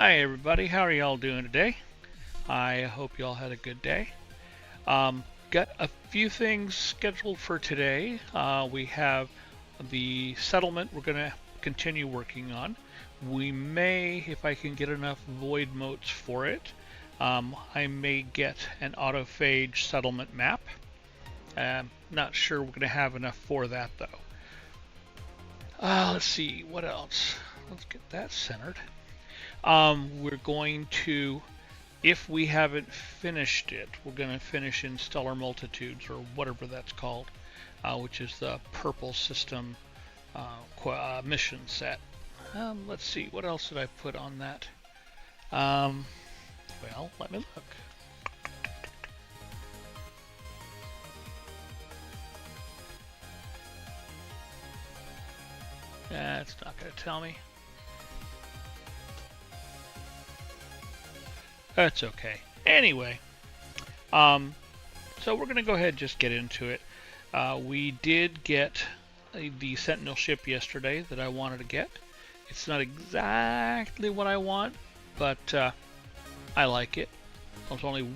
Hi everybody, how are y'all doing today? I hope y'all had a good day. Got a few things scheduled for today. We have the settlement we're going to continue working on. We may, if I can get enough void motes for it, I may get an autophage settlement map. Not sure we're going to have enough for that though. Let's see, what else? Let's get that centered. We're going to, if we haven't finished it, we're going to finish in Stellar Multitudes, or whatever that's called, which is the purple system mission set. Let's see, what else did I put on that? Well, let me look. It's not going to tell me. That's okay. Anyway, so we're going to go ahead and just get into it. We did get the Sentinel ship yesterday that I wanted to get. It's not exactly what I want, but I like it. There's only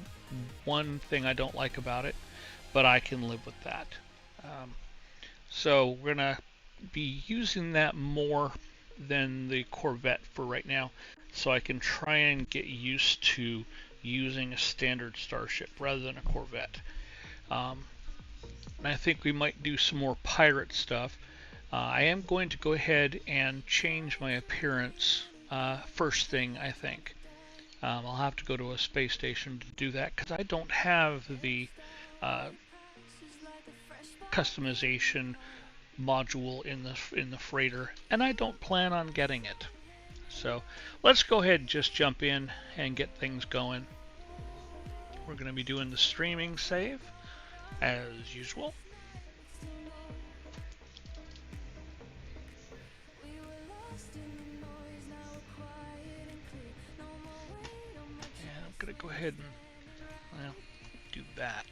one thing I don't like about it, but I can live with that. So we're going to be using that more than the Corvette for right now, so I can try and get used to using a standard starship rather than a Corvette. And I think we might do some more pirate stuff. I am going to go ahead and change my appearance first thing, I think. I'll have to go to a space station to do that because I don't have the customization module in the freighter, and I don't plan on getting it. So let's go ahead and just jump in and get things going. We're going to be doing the streaming save as usual. And I'm going to go ahead and, well, do that.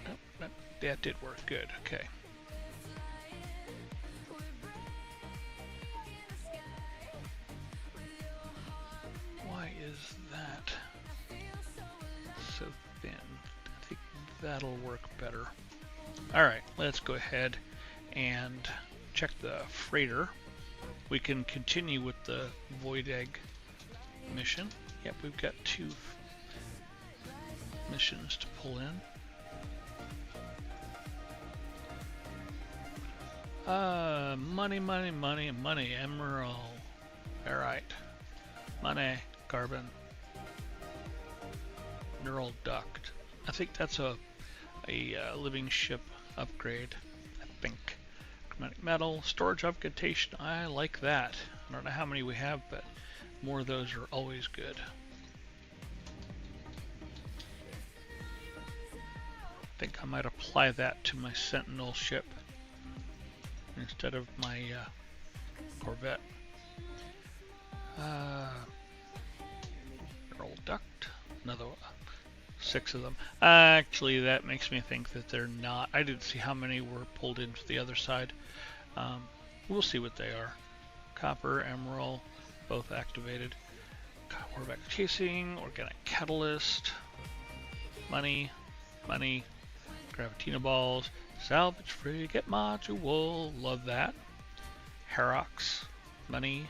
Oh, that did work good. Okay. Is that so thin? I think that'll work better. Alright, let's go ahead and check the freighter. We can continue with the Void Egg mission. Yep, we've got 2 missions to pull in. Money, money, money, money, emerald. Alright. Money. Carbon, neural duct. I think that's a living ship upgrade. I think. Chromatic metal, storage augmentation. I like that. I don't know how many we have, but more of those are always good. I think I might apply that to my Sentinel ship instead of my Corvette. Duct, another 6 of them. Actually, that makes me think that they're not. I didn't see how many were pulled into the other side. We'll see what they are. Copper, emerald, both activated. Warback casing, organic catalyst, money, money, Gravitino balls, salvage frigate module. Love that. Herox, money.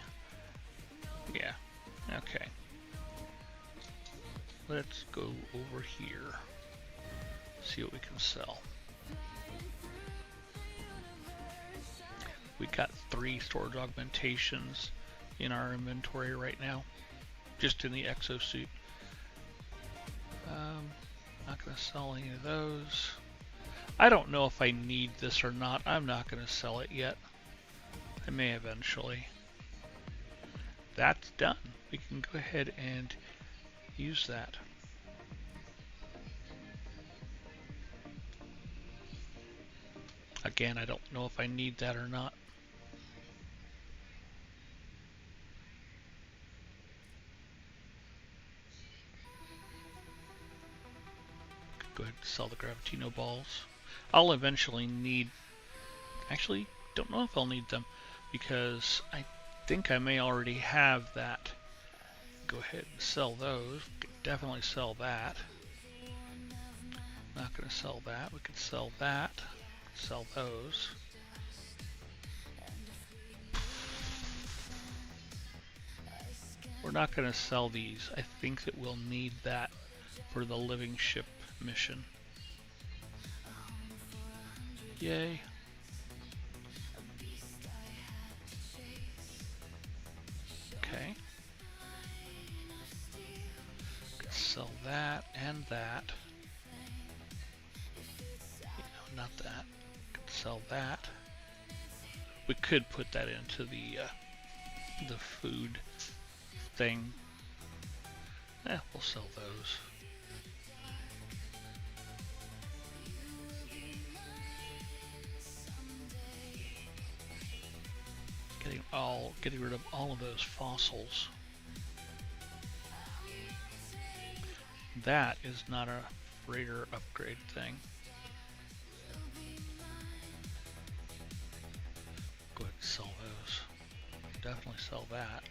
Yeah. Okay. Let's go over here, see what we can sell. We got 3 storage augmentations in our inventory right now, just in the exosuit. Not going to sell any of those. I don't know if I need this or not. I'm not going to sell it yet. I may eventually. That's done. We can go ahead and use that. Again, I don't know if I need that or not. Go ahead and sell the Gravitino balls. I'll eventually need, actually, don't know if I'll need them because I think I may already have that go ahead and sell those. We could definitely sell that. Not going to sell that. We could sell that. Sell those. We're not going to sell these. I think that we'll need that for the living ship mission. Yay. Okay. Could sell that and that. No, not that. Could sell that. We could put that into the food thing. We'll sell those. Getting rid of all of those fossils. That is not a freighter upgrade thing. Go ahead and sell those. Definitely sell that.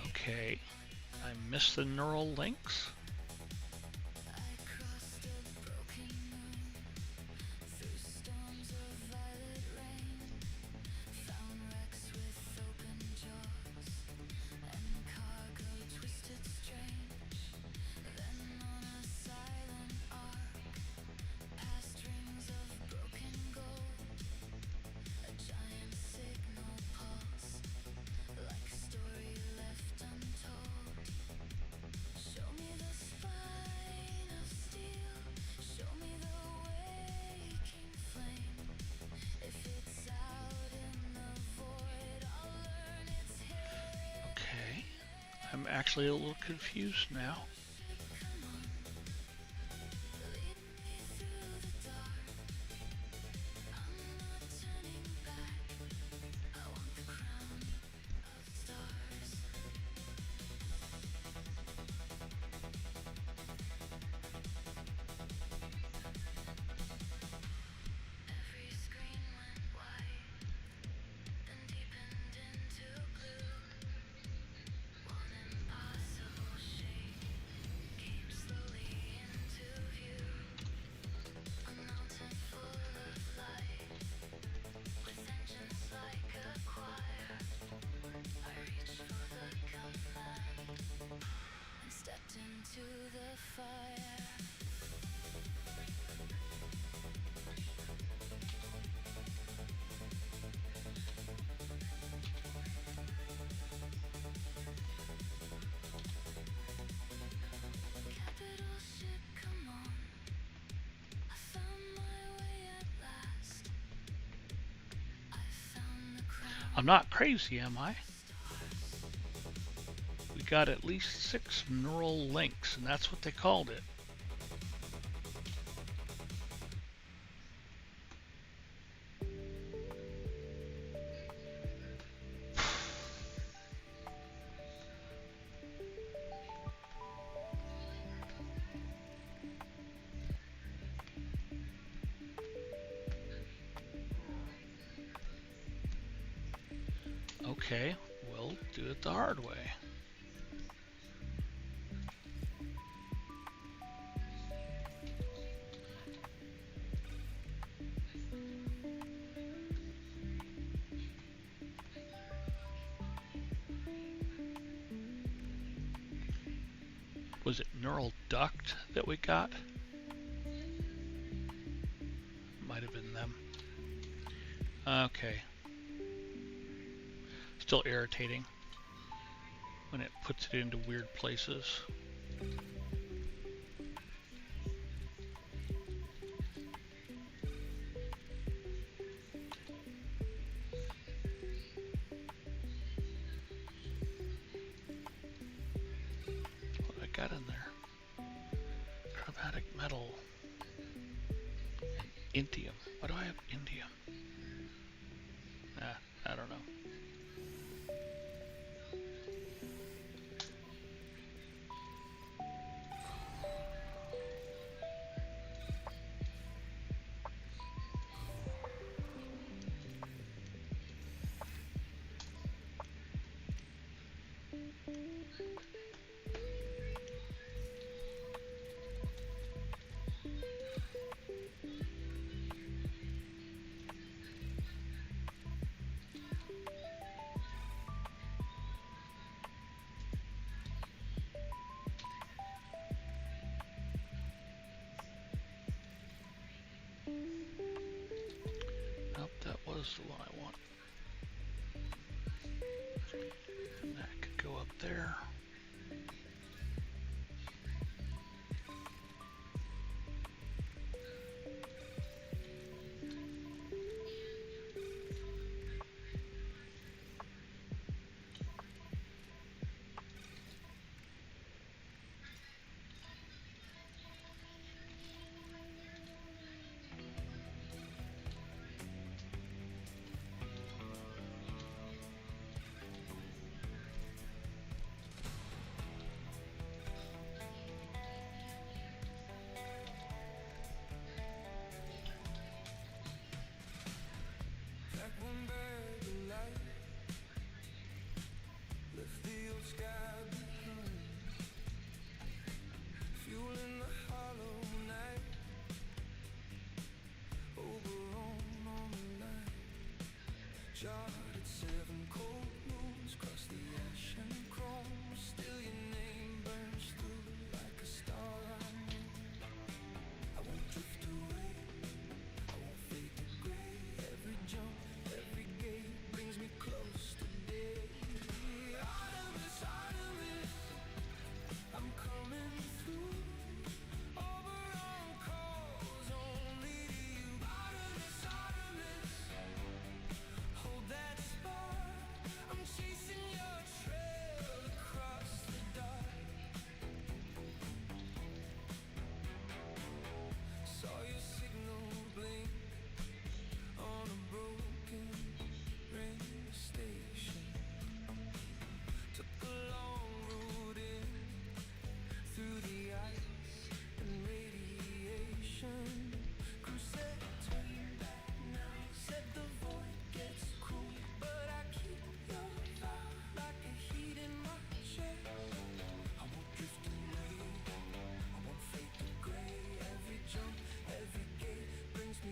Okay, I missed the neural links. I'm actually a little confused now. I'm not crazy, am I? We got at least 6 neural links, and that's what they called it. Okay, we'll do it the hard way. Was it neural duct that we got? Might have been them. Okay. Still irritating when it puts it into weird places. What do I got in there? Chromatic metal. Indium. Why do I have indium? I don't know. this is the one I want. And that could go up there. Charted 7 cold moons across the ash and chrome. Still your name burns through like a star I know. I won't drift away, I won't fade to grey. Every jump, every gate brings me close to day. Artemis, Artemis, I'm coming through.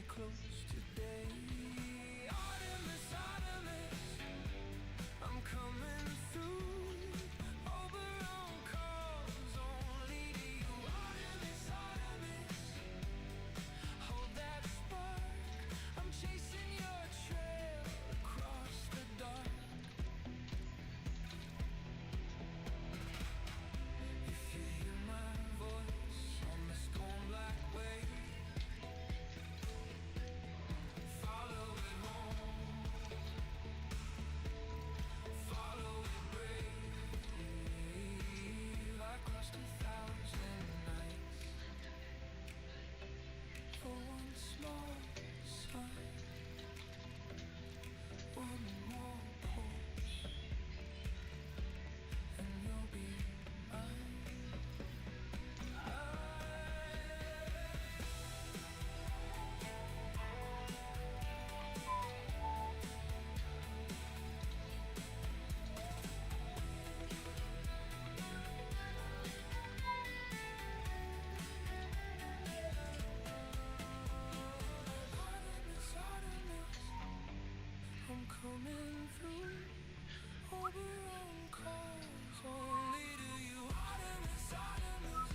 Close today. Artemis, Artemis, I'm coming through. Oberon calls only to you. Artemis, Artemis, hold that spark. I'm chasing your trail across the dark. If you hear my voice on the storm black wave, coming through. Oberon calls only to you. Artemis, Artemis,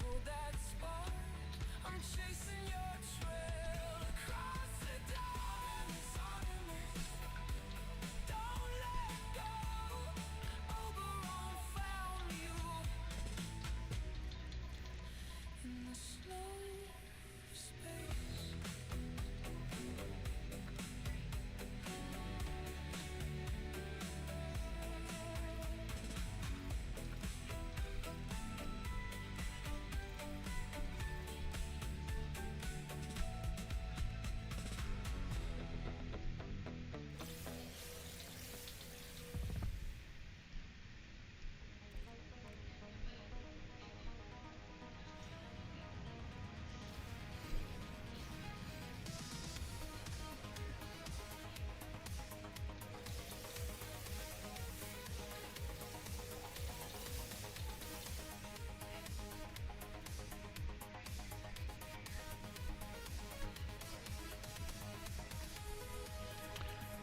hold that spark. I'm chasing your trail across the dark. Artemis, don't let go. Oberon found you in the snow space.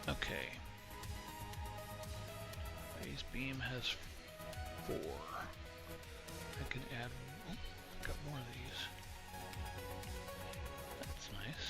Okay. Phase beam has 4. I can add. Oh, got more of these. That's nice.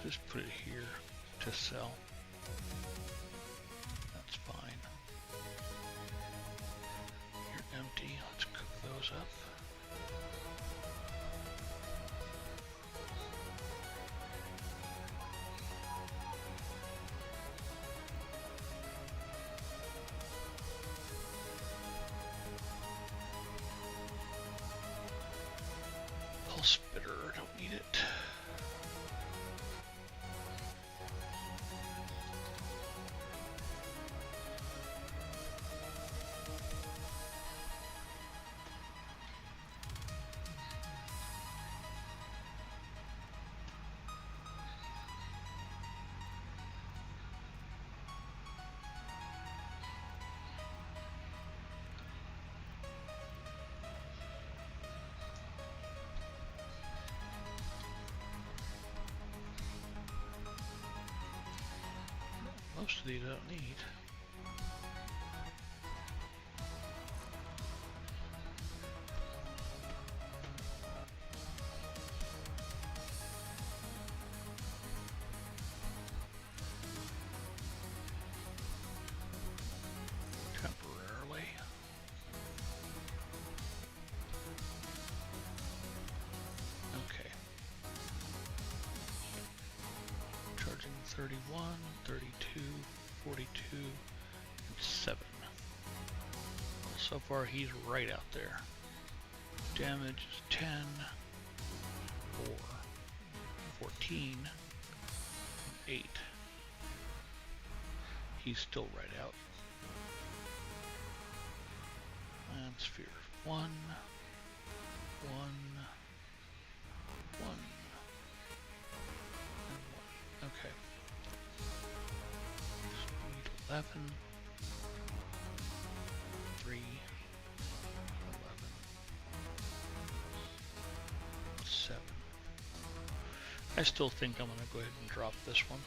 just put it here to sell. That's fine. You're empty. Let's cook those up. Pulse spitter, don't need it. Most of these I don't need. Temporarily. Okay. Charging 31, 32, 42, and 7. So far he's right out there. Damage is 10, 4, 14, 8. He's still right out. And sphere 1, 1, 1, and 1. Okay. Speed 11, 3, 11, 7. I still think I'm going to go ahead and drop this one.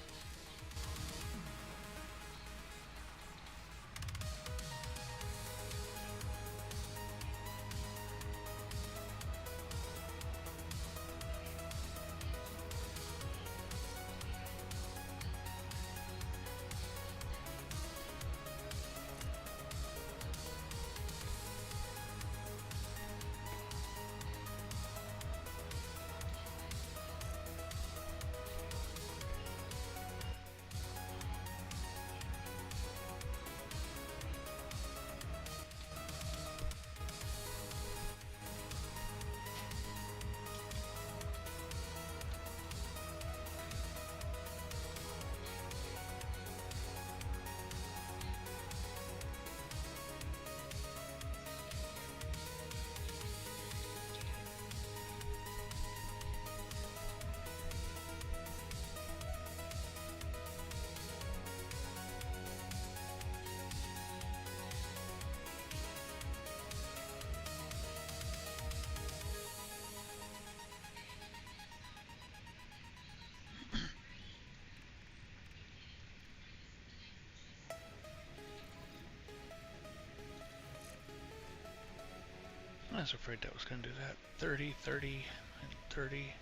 I was afraid that was going to do that. 30, 30, and 30.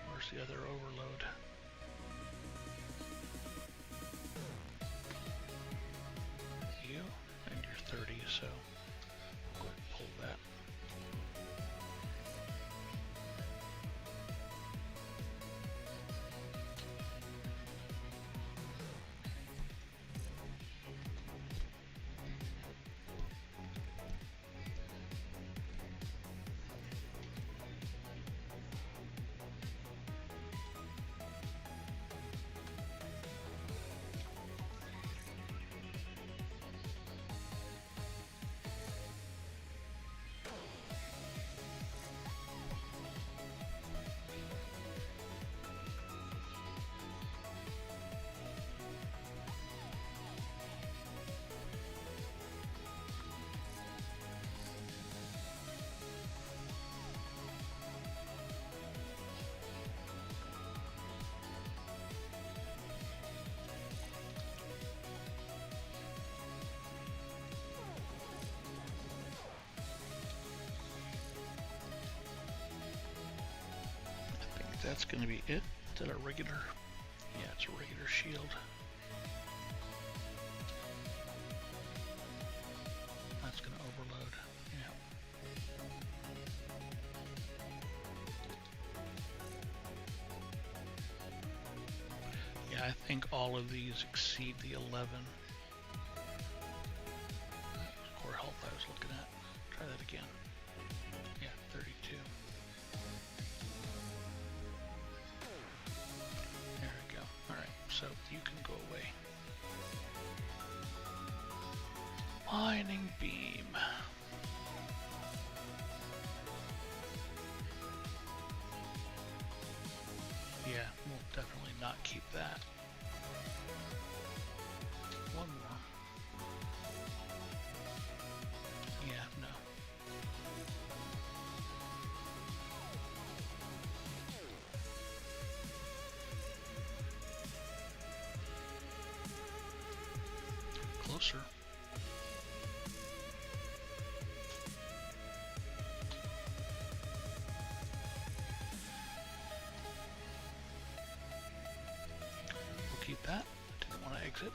Where's the other overload? You, and you're 30, so go ahead and pull that. That's going to be it. Is that a regular? Yeah, it's a regular shield. That's going to overload. Yeah. Yeah, I think all of these exceed the 11. Core health I was looking at. Try that again. Yeah, 32. There we go. Alright, so you can go away. Mining beam. Yeah, we'll definitely not keep that. One more. Yeah, no. Closer. We'll keep that. Didn't want to exit.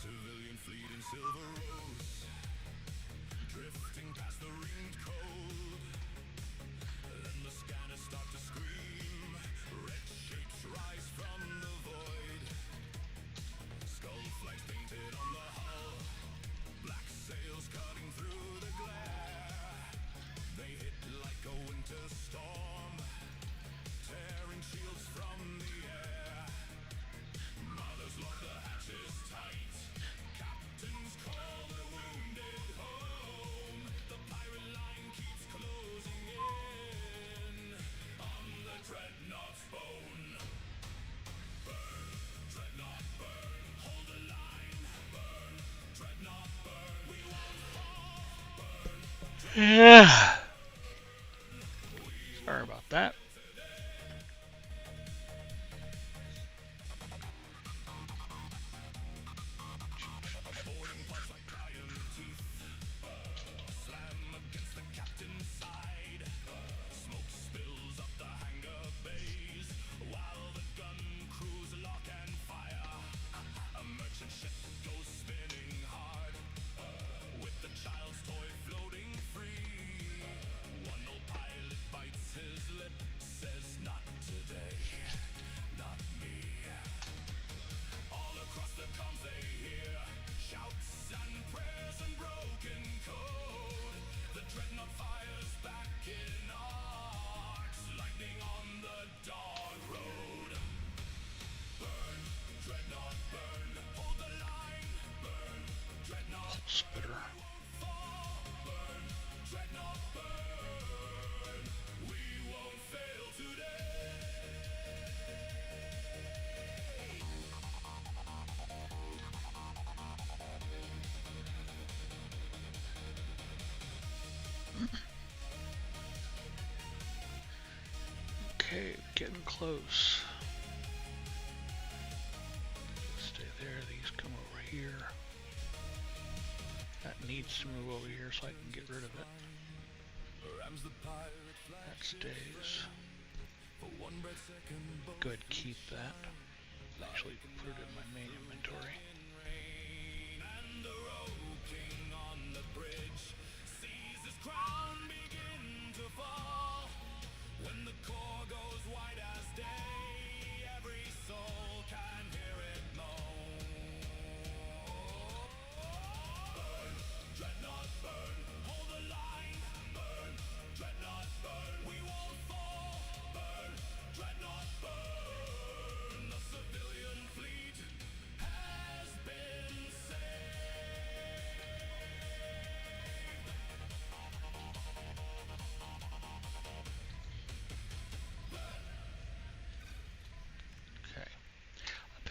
Civilian fleet in silver rose, drifting past the ringed cold. Then the scanners start to scream, red shapes rise from the void. Skull flags painted on the hull, black sails cutting through the glare. They hit like a winter storm, tearing shields from the air. Mothers lock the hatches tight, captains call the wounded home. The pirate line keeps closing in on the dreadnought's bone. Burn, dreadnought burn, hold the line. Burn, dreadnought burn, we won't fall. Burn, Yeah. Sorry about that. boarding parts like iron teeth. Slam against the captain's side. Smoke spills up the hangar bays, while the gun crews lock and fire. A merchant ship goes spinning hard, with the child's toy floating free. One old pilot bites his lip, says not today, not me. All across the comms they hear shouts and prayers and broken code. The dreadnought fires back in arcs, lightning on the dawn road. Burn, dreadnought burn, hold the line. Burn, dreadnought Spitter. fall. Burn, dreadnought burn, we won't fail today. Okay, getting close. Stay there. These come over here. That needs to move over here so I can get rid of it. Rams the pirate That flag stays. for one bright second. Go ahead, keep that. Actually, put it in my main inventory. Rain and the rogue king on the bridge sees his crown begin to fall. When the core goes white as day, every soul can hear it moan.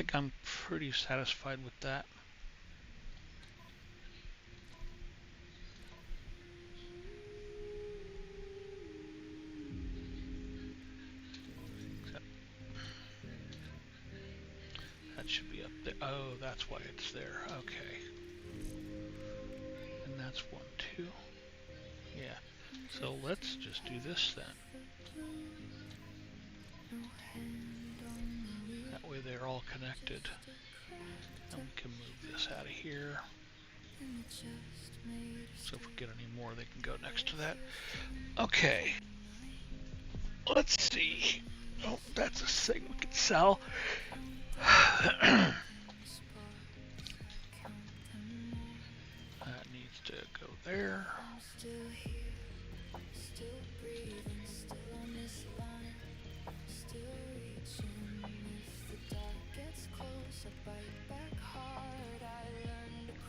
think I'm pretty satisfied with that. That should be up there. Oh, that's why it's there. Okay. And that's 1, 2. Yeah. So let's just do this then. That way they're all connected. And we can move this out of here. So if we get any more, they can go next to that. Okay. Let's see. Oh, that's a thing we can sell. That needs to go there.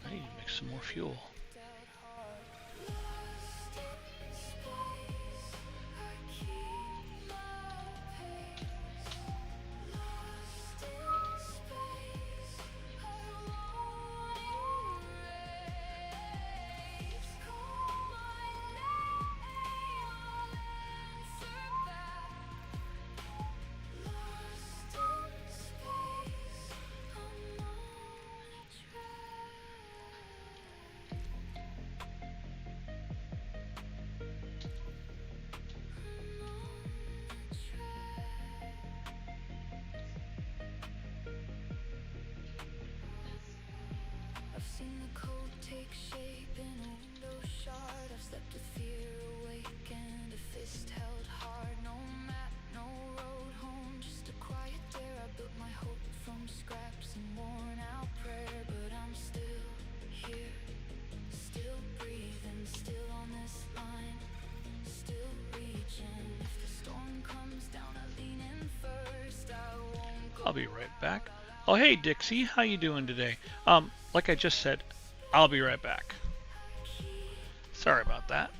I need to make some more fuel. Seen the code take shape in a window shard. I've slept with fear awakened, a fist held hard. No map, no road home, just a quiet dare. I built my hope from scraps and worn out prayer. But I'm still here, still breathing, still on this line, still reaching. If the storm comes down, I lean in first. I won't go. I'll be right back. Oh, hey, Dixie. How you doing today? Like I just said, I'll be right back. Sorry about that.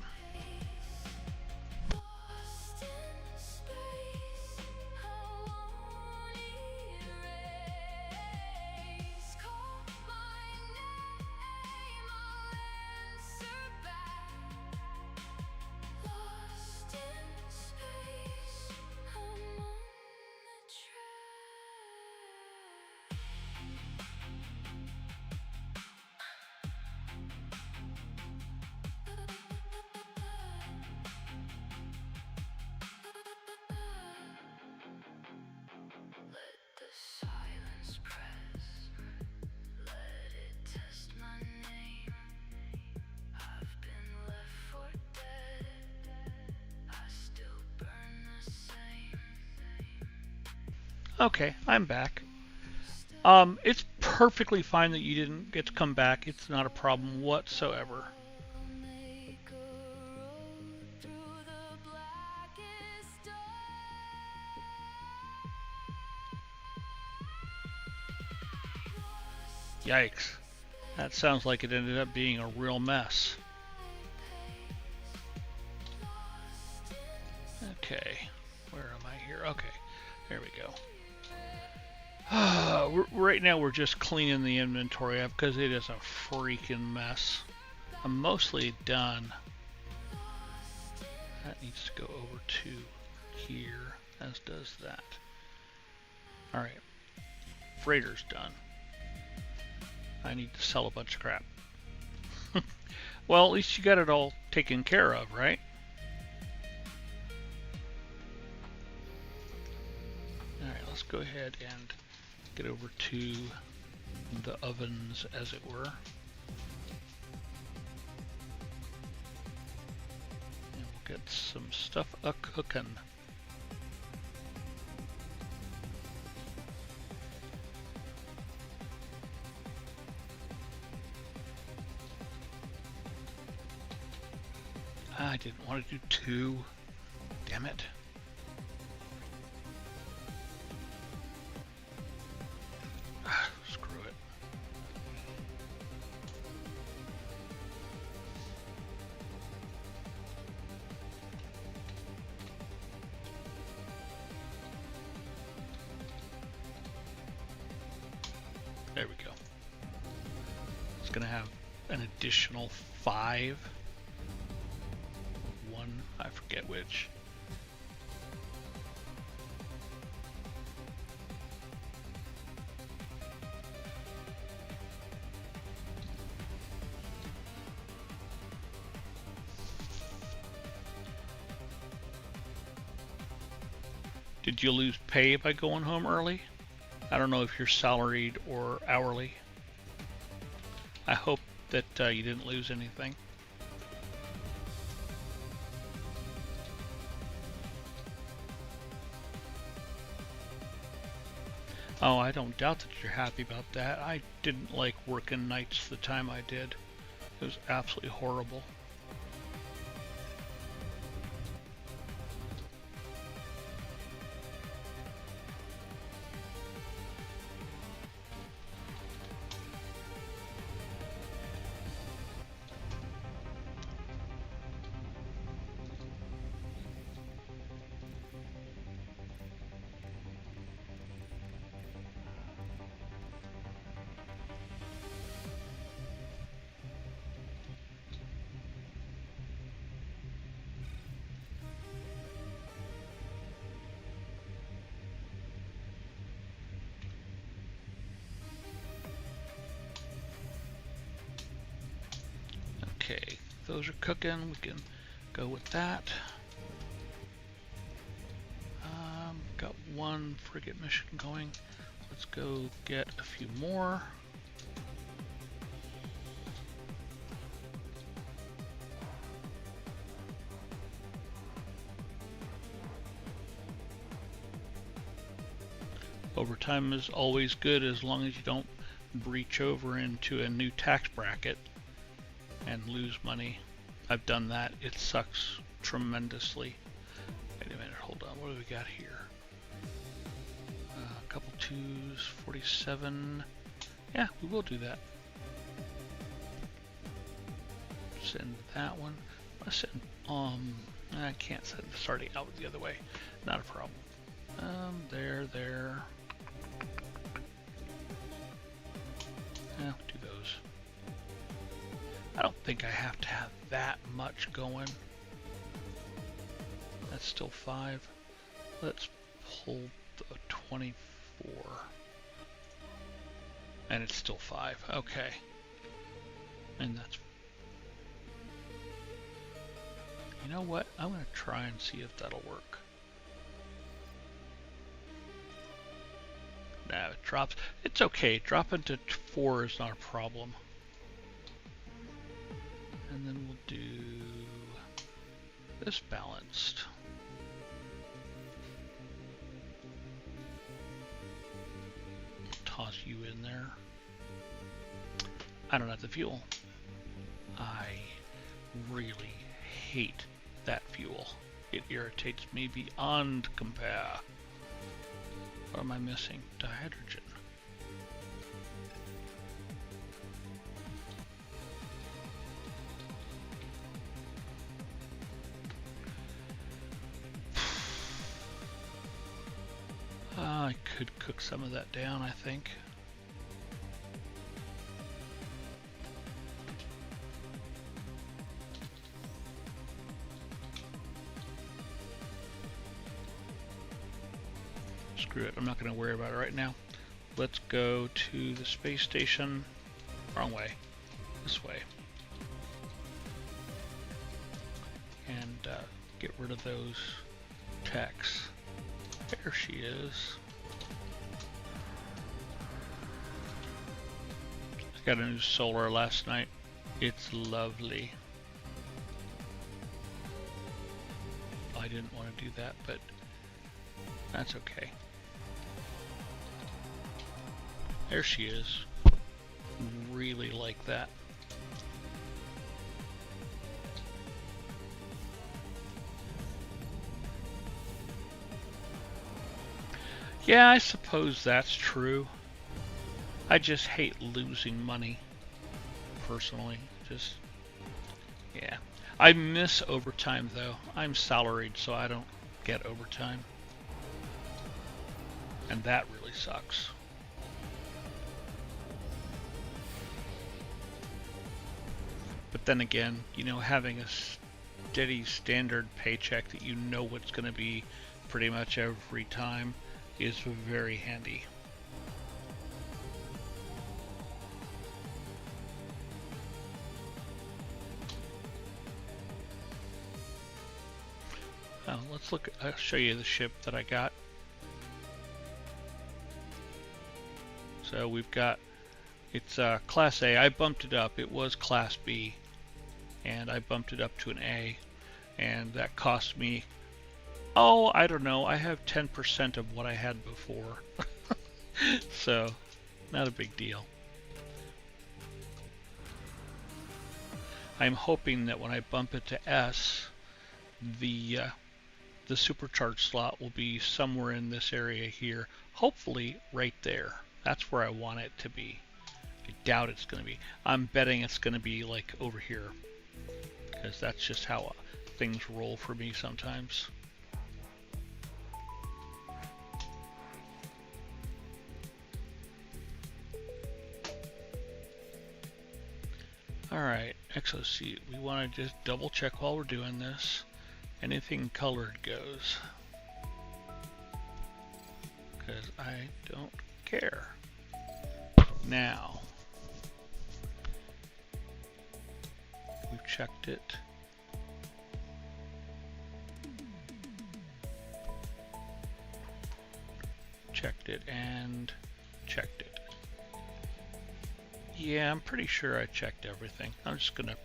Okay, I'm back. It's perfectly fine that you didn't get to come back. It's not a problem whatsoever. Yikes. That sounds like it ended up being a real mess. Okay, where am I here? Okay, there we go. Right now we're just cleaning the inventory up because it is a freaking mess. I'm mostly done. That needs to go over to here, as does that. Alright, freighter's done. I need to sell a bunch of crap. Well, at least you got it all taken care of, right? Alright, let's go ahead and get over to the ovens, as it were. And we'll get some stuff a-cooking. I didn't want to do 2. Damn it. Screw it. There we go. It's going to have an additional 5. One, I forget which. Did you lose pay by going home early? I don't know if you're salaried or hourly. I hope that you didn't lose anything. Oh, I don't doubt that you're happy about that. I didn't like working nights the time I did. It was absolutely horrible. Okay, those are cooking. We can go with that. Got one frigate mission going. Let's go get a few more. Overtime is always good as long as you don't breach over into a new tax bracket and lose money. I've done that. It sucks tremendously. Wait a minute, hold on. What do we got here? A couple 2s, 47. Yeah, we will do that. Send that one. Let's send, I can't send starting out the other way. Not a problem. There. Yeah, do those. I don't think I have to have that much going. That's still 5. Let's pull the 24. And it's still 5. Okay. And that's... You know what? I'm going to try and see if that'll work. Nah, it drops. It's okay. Dropping to 4 is not a problem. And then we'll do this balanced. Toss you in there. I don't have the fuel. I really hate that fuel. It irritates me beyond compare. What am I missing? Dihydrogen. I could cook some of that down, I think. Screw it, I'm not going to worry about it right now. Let's go to the space station. Wrong way. This way. And get rid of those techs. There she is. I got a new solar last night. It's lovely. I didn't want to do that, but that's okay. There she is. Really like that. Yeah, I suppose that's true. I just hate losing money, personally. Just, yeah. I miss overtime, though. I'm salaried, so I don't get overtime. And that really sucks. then again, you know, having a steady standard paycheck that you know what's going to be pretty much every time is very handy. Let's look. I'll show you the ship that I got. So we've got, it's Class A. I bumped it up. It was Class B, and I bumped it up to an A, and that cost me, oh, I don't know. I have 10% of what I had before, so not a big deal. I'm hoping that when I bump it to S, the supercharged slot will be somewhere in this area here. Hopefully right there. That's where I want it to be. I doubt it's going to be. I'm betting it's going to be like over here, because that's just how things roll for me sometimes. Alright, exosuit. We want to just double check while we're doing this. Anything colored goes, because I don't care. Now, we've checked it. Checked it and checked it. Yeah, I'm pretty sure I checked everything. I'm just gonna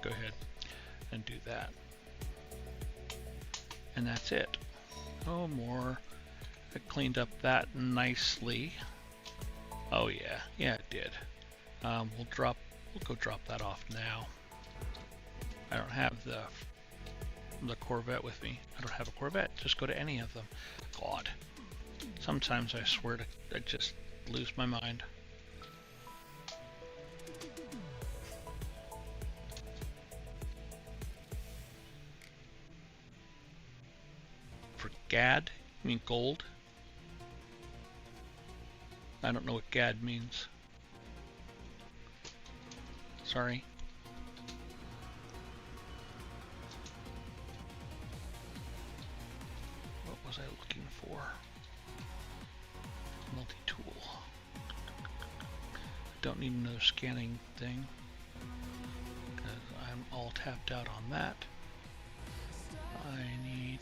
go ahead and do that. And that's it. Oh, more. I cleaned up that nicely. Oh yeah, yeah it did. We'll go drop that off now. I don't have the Corvette with me. I don't have a Corvette. Just go to any of them. God. Sometimes I swear I just lose my mind. For GAD? You mean gold? I don't know what GAD means. Sorry. What was I looking for? Multi-tool. Don't need another scanning thing, because I'm all tapped out on that. I need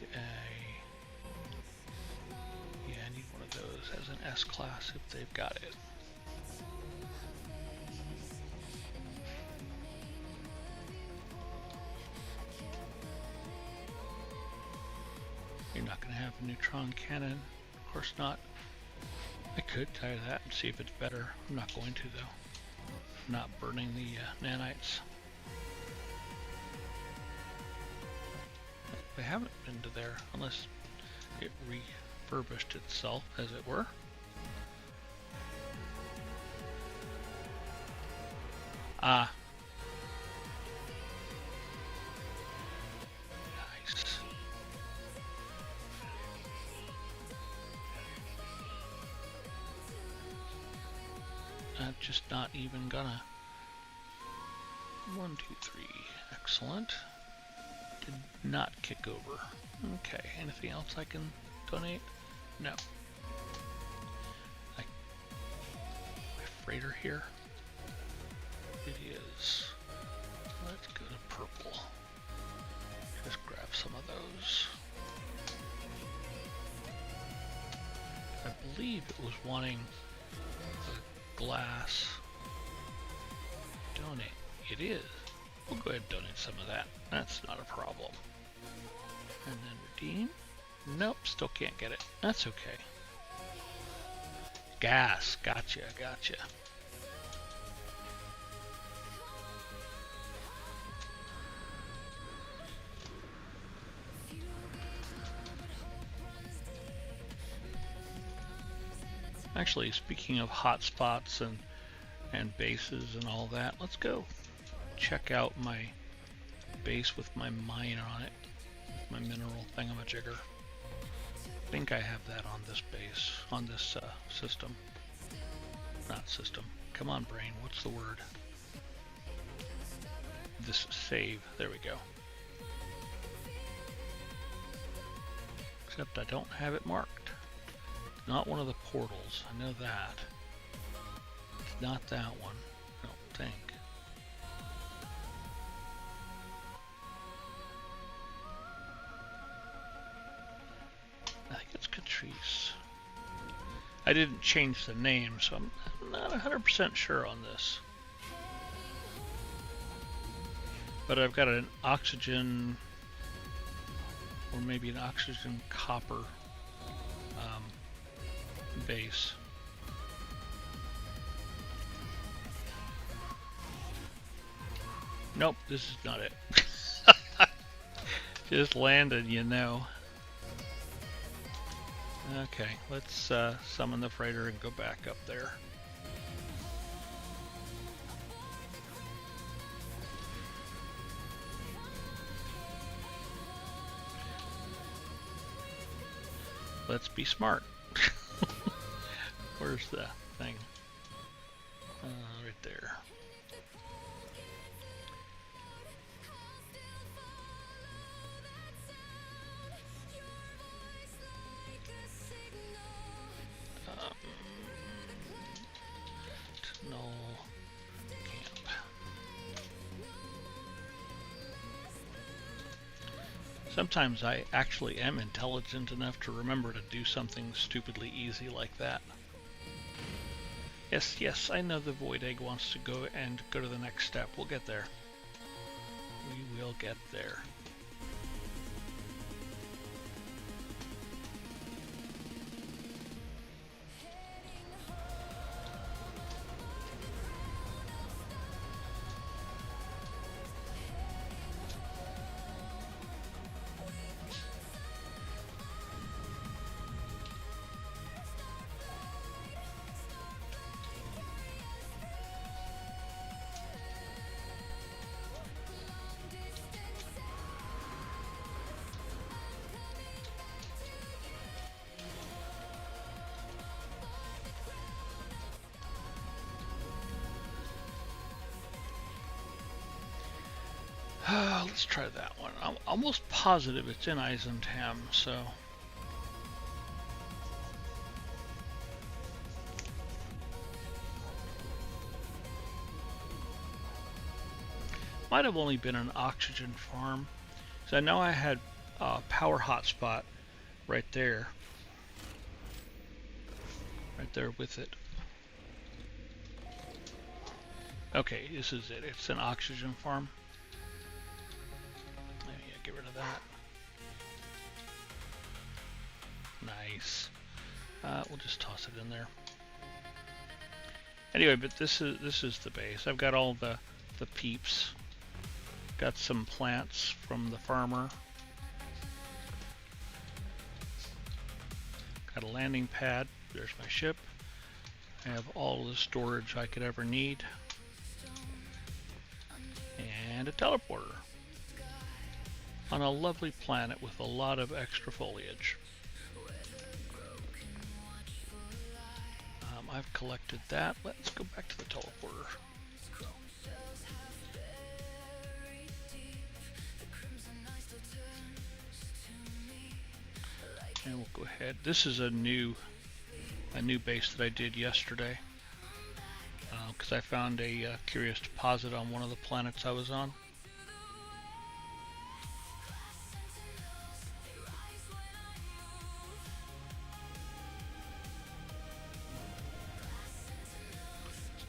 I need one of those as an S-Class if they've got it. You're not going to have a neutron cannon, of course not. I could try that and see if it's better. I'm not going to though. I'm not burning the nanites. I haven't been to there unless it refurbished itself, as it were. Ah. Nice. I'm just not even gonna. 1, 2, 3. Excellent. Did not kick over. Okay, anything else I can donate? No. My freighter here. It is. Let's go to purple. Just grab some of those. I believe it was wanting the glass. Donate. It is. We'll go ahead and donate some of that. That's not a problem. And then redeem. Nope, still can't get it. That's okay. Gas. Gotcha, gotcha. Actually, speaking of hotspots and bases and all that, let's go check out my base with my mine on it, with my mineral thingamajigger. I think I have that on this base, on this system. Not system. Come on, brain. What's the word? this save. There we go. Except I don't have it marked. Not one of the portals. I know that. It's not that one. I don't think. I think it's Catrice. I didn't change the name, so I'm not 100% sure on this. But I've got an oxygen, or maybe an oxygen copper base. Nope, this is not it. Just landed, you know. Okay, let's summon the freighter and go back up there. Let's be smart. Where's the thing? Right there. No camp. Sometimes I actually am intelligent enough to remember to do something stupidly easy like that. Yes, yes, I know the Void Egg wants to go to the next step. We'll get there. We will get there. Let's try that one. I'm almost positive it's in Eisenham, so... Might have only been an oxygen farm. So I know I had a power hotspot right there. Right there with it. Okay, this is it. It's an oxygen farm. Get rid of that. Nice. We'll just toss it in there. Anyway, but this is the base. I've got all the peeps. Got some plants from the farmer. Got a landing pad. There's my ship. I have all the storage I could ever need. And a teleporter. On a lovely planet with a lot of extra foliage. I've collected that. Let's go back to the teleporter. And we'll go ahead. This is a new base that I did yesterday. Because I found a curious deposit on one of the planets I was on.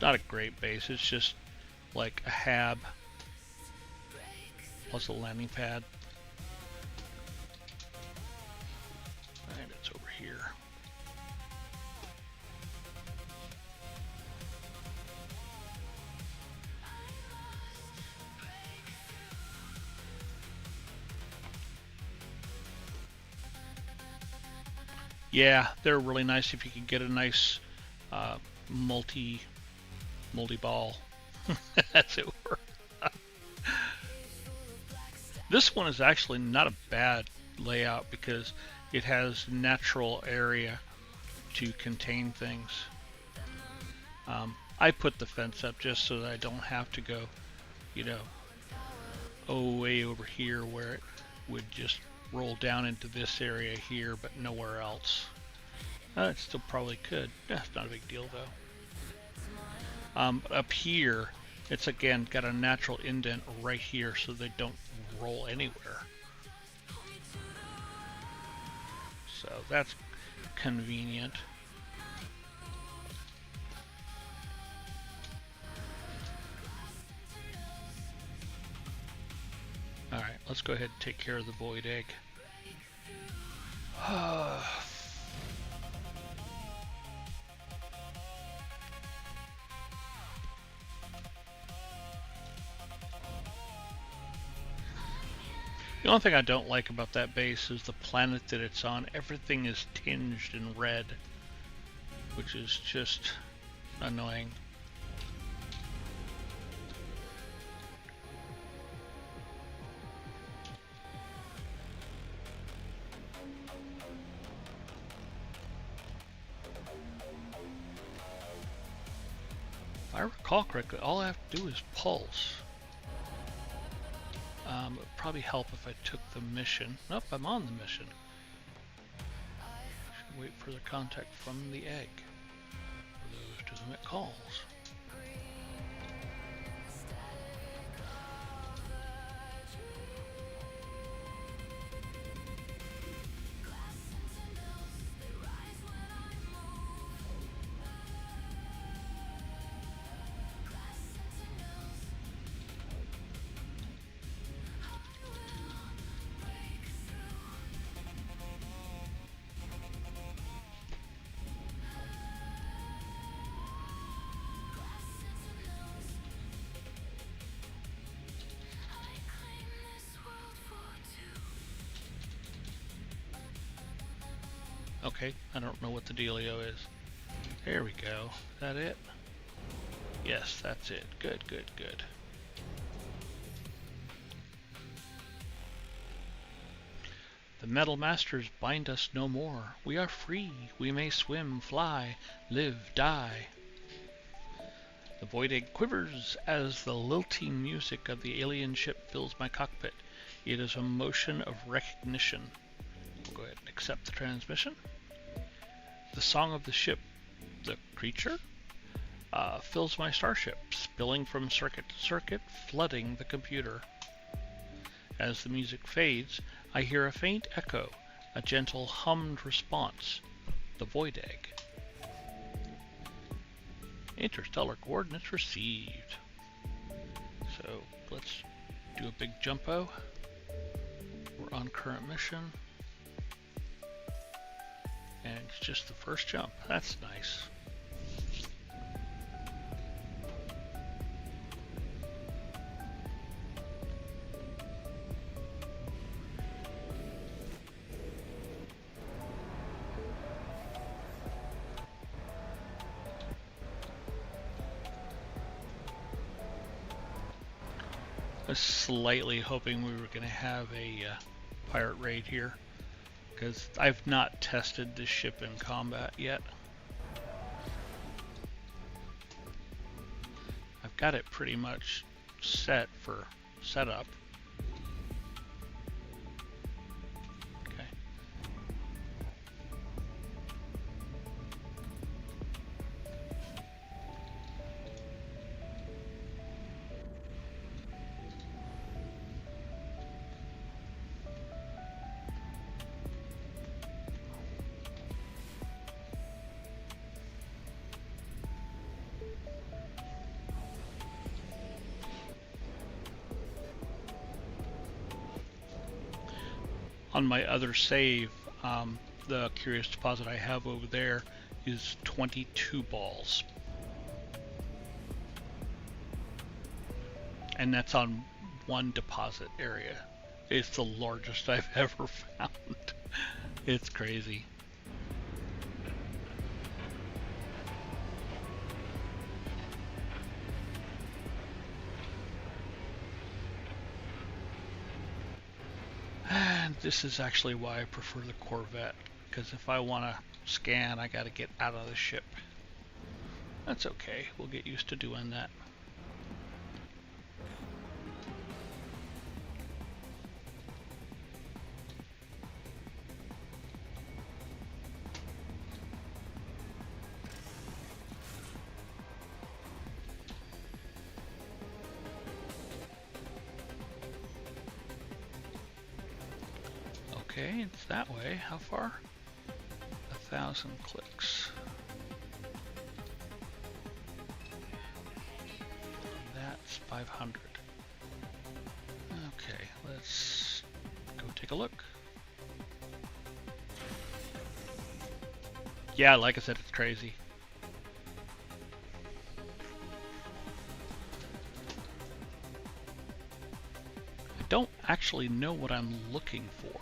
Not a great base, it's just like a hab plus a landing pad. And it's over here. Yeah, they're really nice if you can get a nice multi-ball. That's it. This one is actually not a bad layout because it has natural area to contain things. I put the fence up just so that I don't have to go, way over here where it would just roll down into this area here, but nowhere else. It still probably could. That's not a big deal though. Up here, it's again got a natural indent right here, so they don't roll anywhere. So that's convenient. Alright, let's go ahead and take care of the void egg. The only thing I don't like about that base is the planet that it's on. Everything is tinged in red, which is just annoying. If I recall correctly, all I have to do is pulse. It would probably help if I took the mission. Nope, I'm on the mission. Should wait for the contact from the egg. For those to whom it calls. Okay, I don't know what the dealio is. There we go. Is that it? Yes, that's it. Good, good, good. The Metal Masters bind us no more. We are free. We may swim, fly, live, die. The void egg quivers as the lilting music of the alien ship fills my cockpit. It is a motion of recognition. We'll go ahead and accept the transmission. The song of the ship, the creature, fills my starship, spilling from circuit to circuit, flooding the computer. As the music fades, I hear a faint echo, a gentle hummed response. The void egg. Interstellar coordinates received. So let's do a big jumpo. We're on current mission. And it's just the first jump. That's nice. I was slightly hoping we were going to have a pirate raid here, because I've not tested this ship in combat yet. I've got it pretty much set for setup. Okay. On my other save, the curious deposit I have over there is 22 balls. And that's on one deposit area. It's the largest I've ever found. It's crazy. And this is actually why I prefer the Corvette, because if I want to scan, I got to get out of the ship. That's okay, we'll get used to doing that. Okay, it's that way. How far? 1,000 clicks. That's 500. Okay, let's go take a look. Yeah, like I said, it's crazy. I don't actually know what I'm looking for.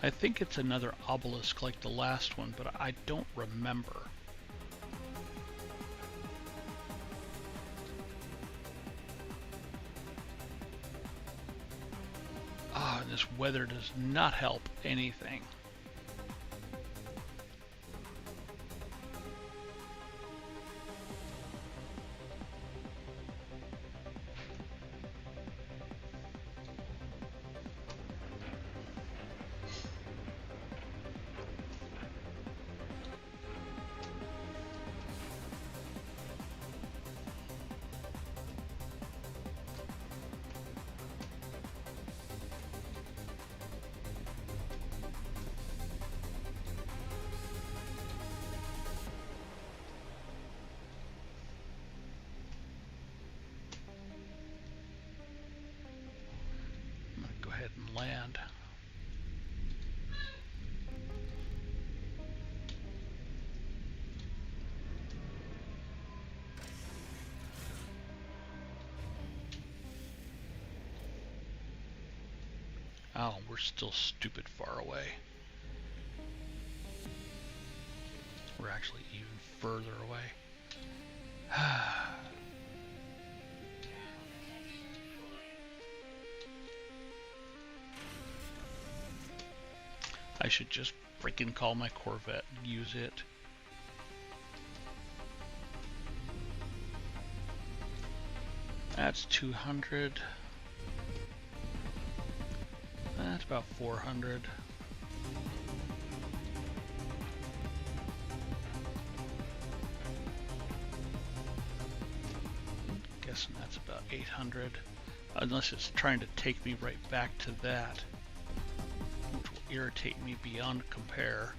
I think it's another obelisk like the last one, but I don't remember. Ah, and this weather does not help anything. Go ahead and land. Oh, we're still stupid far away. We're actually even further away. I should just freaking call my Corvette and use it. That's 200. That's about 400. Guessing that's about 800. Unless it's trying to take me right back to that, which will irritate me beyond compare.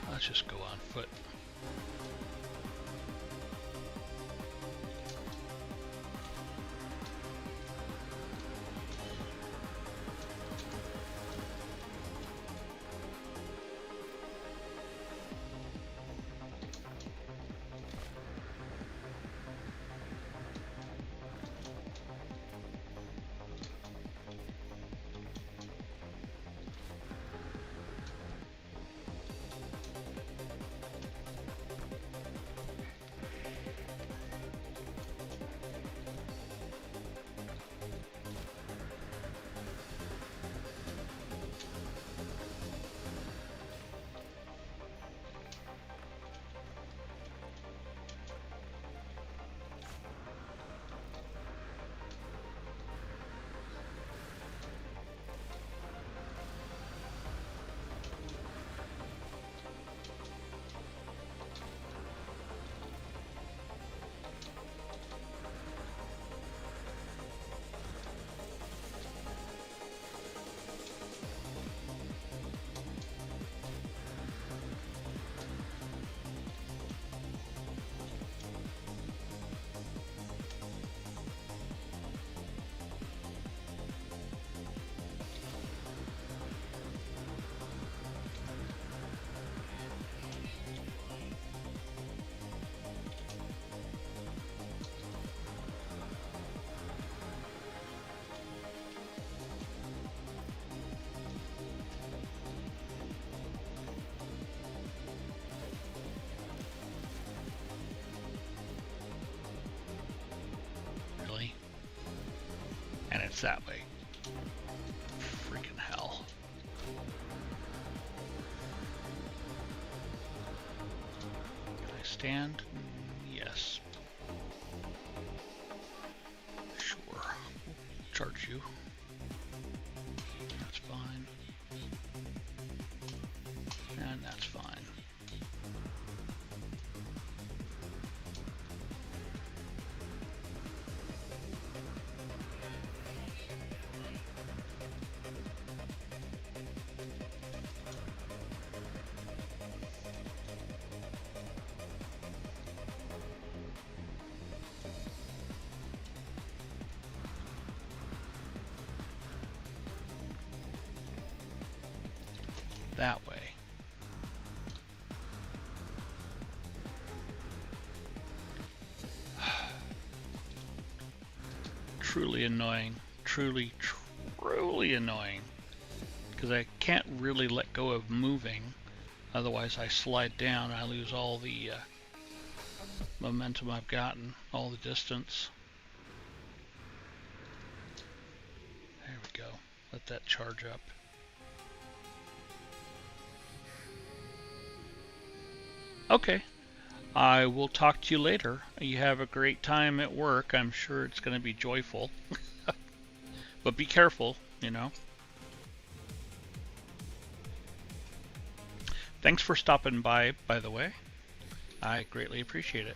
Let's just go on foot. And it's that way. Freaking hell. Can I stand? Yes. and that's fine. That way. Truly annoying. Truly annoying. Because I can't really let go of moving. Otherwise I slide down and I lose all the momentum I've gotten, all the distance. There we go. Let that charge up. Okay. I will talk to you later. You have a great time at work. I'm sure it's going to be joyful. But be careful, you know. Thanks for stopping by the way. I greatly appreciate it.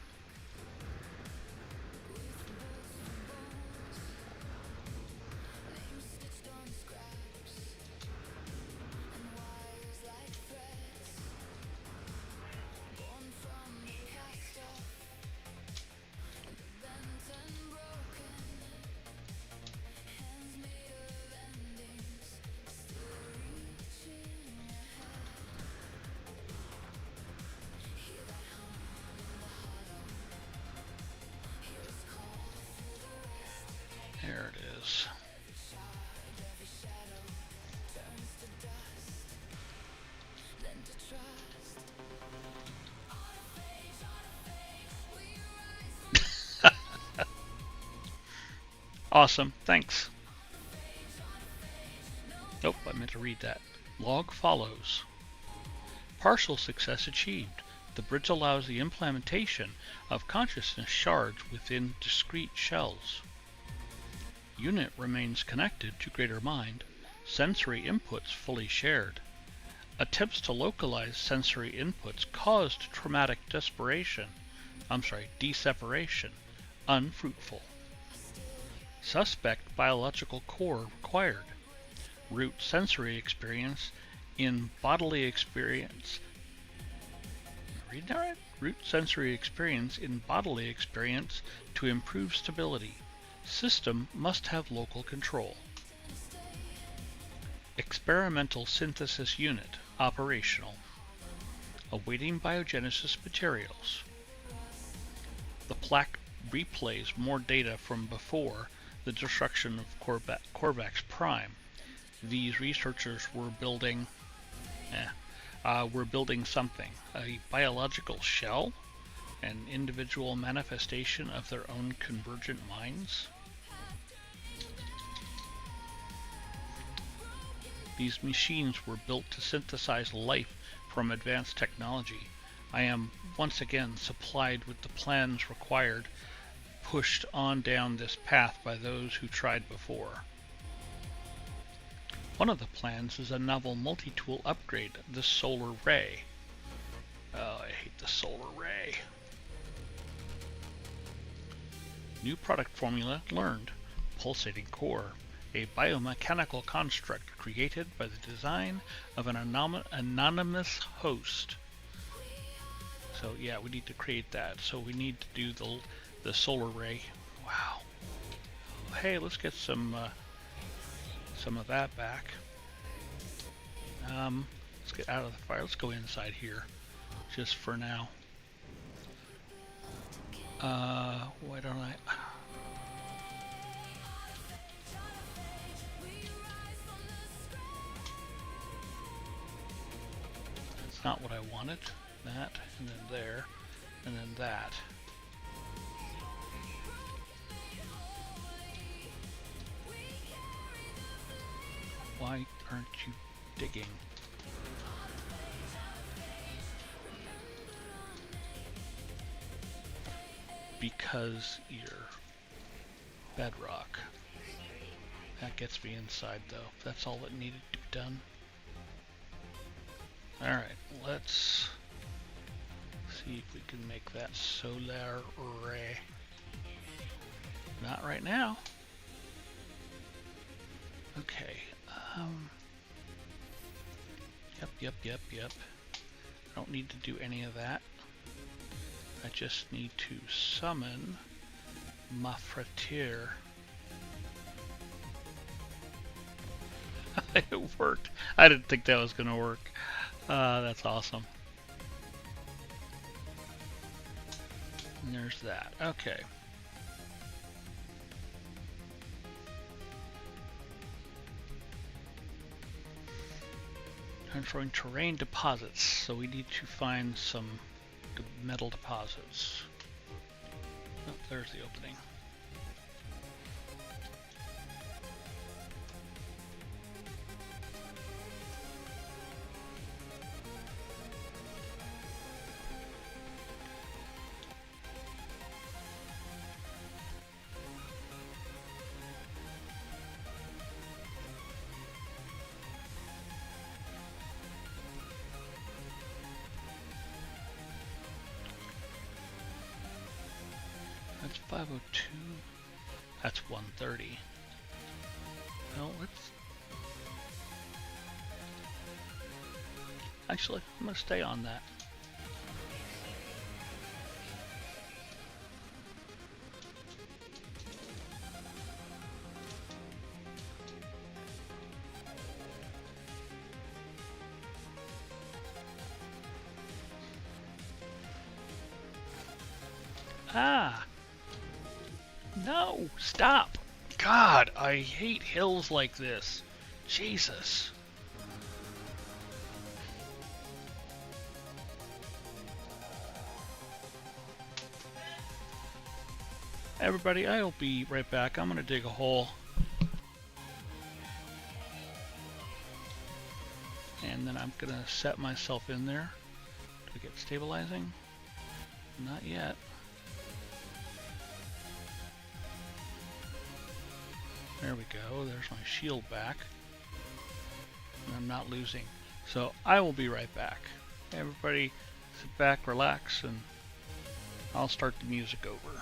There it is. Awesome, thanks. Nope, I meant to read that. Log follows. Partial success achieved. The bridge allows the implementation of consciousness shards within discrete shells. Unit remains connected to greater mind. Sensory inputs fully shared. Attempts to localize sensory inputs caused traumatic deseparation. Unfruitful. Suspect biological core required. Root sensory experience in bodily experience. Read that right? Root sensory experience in bodily experience to improve stability. System must have local control. Experimental synthesis unit operational. Awaiting biogenesis materials. The plaque replays more data from before the destruction of Corvax Prime. These researchers were building something, a biological shell, an individual manifestation of their own convergent minds. These machines were built to synthesize life from advanced technology. I am once again supplied with the plans required, pushed on down this path by those who tried before. One of the plans is a novel multi-tool upgrade, the solar ray. Oh, I hate the solar ray. New product formula learned. Pulsating core. A biomechanical construct created by the design of an anonymous host. So yeah, we need to create that. So we need to do the solar ray. Wow. Hey, let's get some of that back. Let's get out of the fire. Let's go inside here, just for now. Why don't I? That's not what I wanted. That, and then there, and then that. Why aren't you digging? Because you're bedrock. That gets me inside though. That's all that needed to be done. Alright, let's see if we can make that solar array. Not right now. Okay. Yep. I don't need to do any of that. I just need to summon my fratier. It worked. I didn't think that was gonna work. That's awesome. And there's that. Okay. Controlling terrain deposits, so we need to find some metal deposits. Oh, there's the opening. That's 502. That's 130. Well, let's... Actually, I'm going to stay on that. Ah! No! Stop! God, I hate hills like this. Jesus. Everybody, I'll be right back. I'm gonna dig a hole. And then I'm gonna set myself in there. Do we get stabilizing? Not yet. There we go. There's my shield back. And I'm not losing. So I will be right back. Everybody sit back, relax, and I'll start the music over.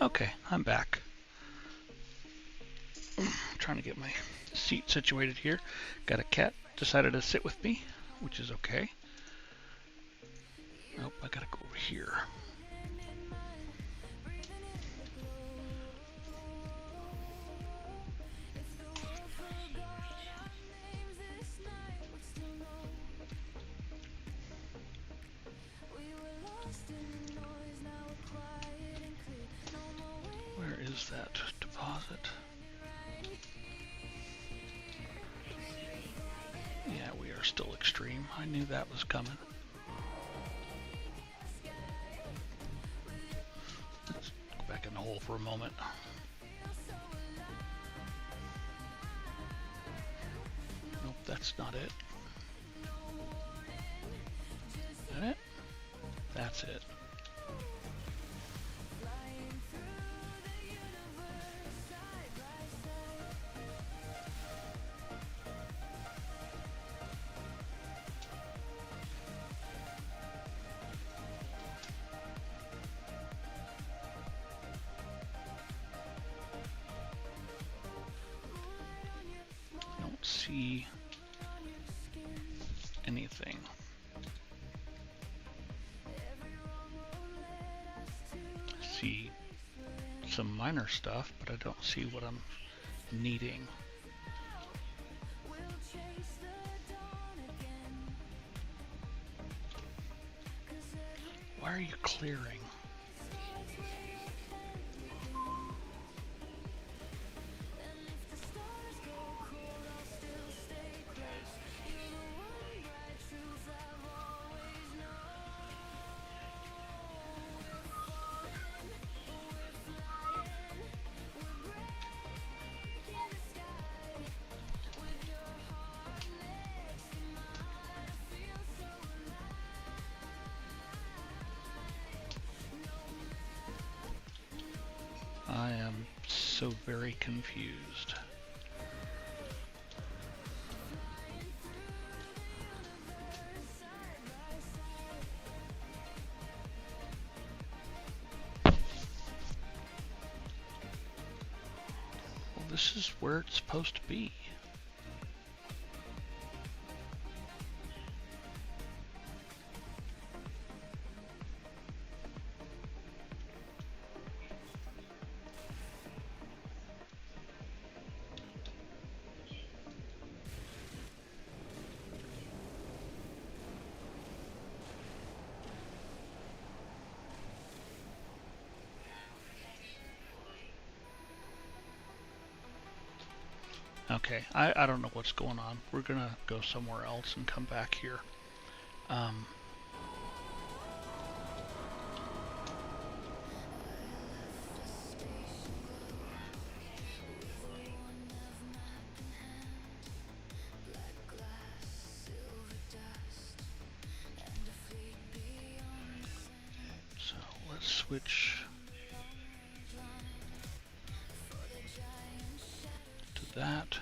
Okay, I'm back. Trying to get my seat situated here. Got a cat decided to sit with me, which is okay. Nope, I gotta go over here. Where is that deposit? Yeah, we are still extreme. I knew that was coming. Let's go back in the hole for a moment. Nope, that's not it. Is that it? That's it. Don't see anything. See some minor stuff, but I don't see what I'm needing. Why are you clearing? I am so very confused. Well, this is where it's supposed to be. Okay, I don't know what's going on. We're gonna go somewhere else and come back here. So let's switch to that.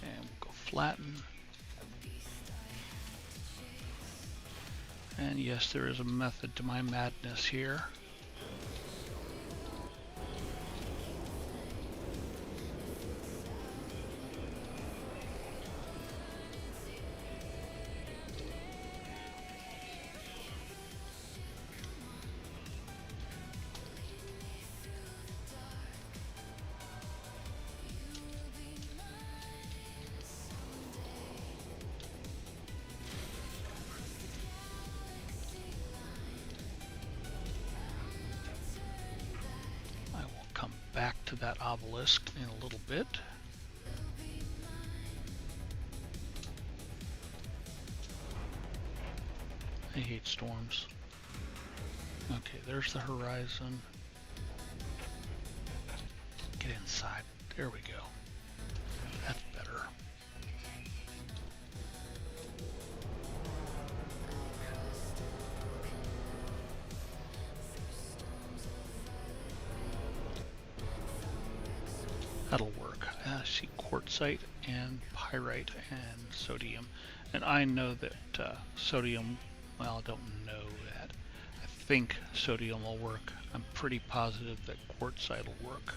And we'll go flatten. And yes, there is a method to my madness here. Back to that obelisk in a little bit. I hate storms. Okay, there's the horizon. Get inside. There we go. That's better. That'll work. I see quartzite and pyrite and sodium. And I know that sodium, well, I don't know that. I think sodium will work. I'm pretty positive that quartzite will work.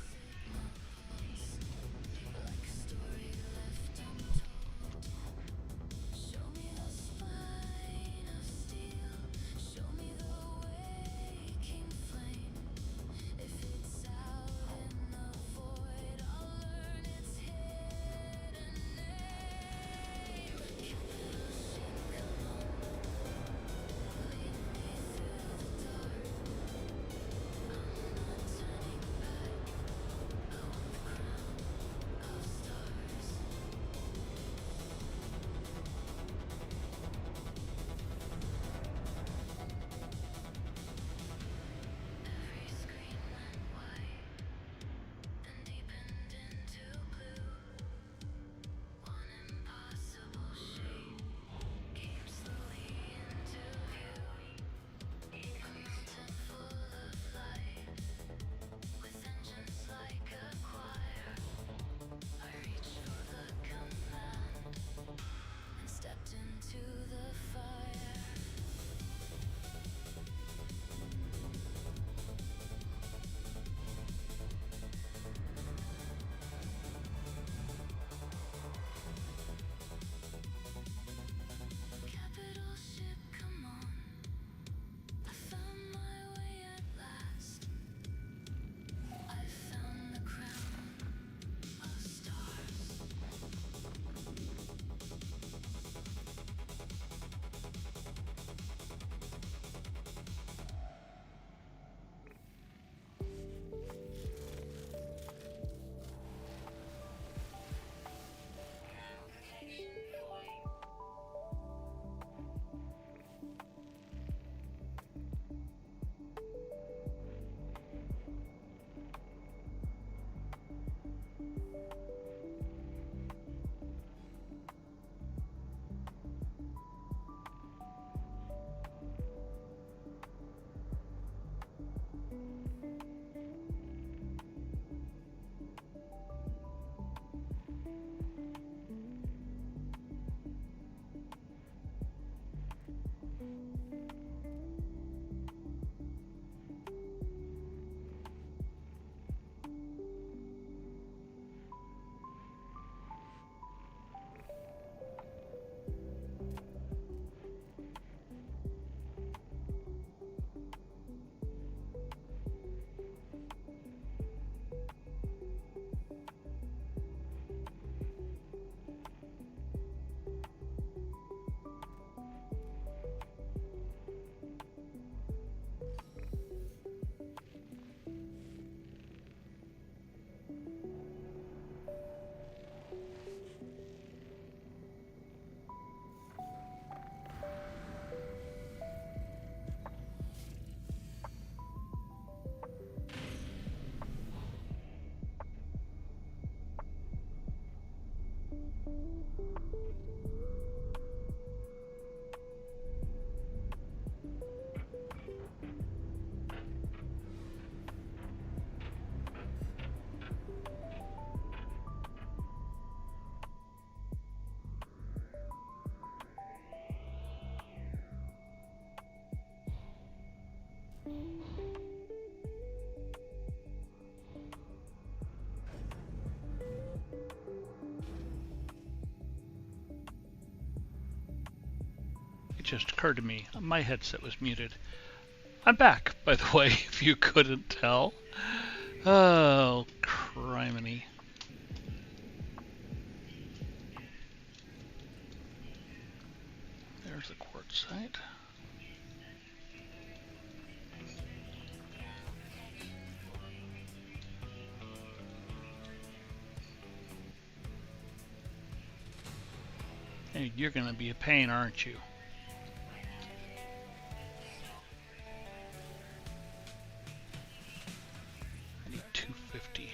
It just occurred to me, my headset was muted. I'm back, by the way, if you couldn't tell. Oh, criminy. There's the quartzite. Hey, you're gonna be a pain, aren't you? I need 250.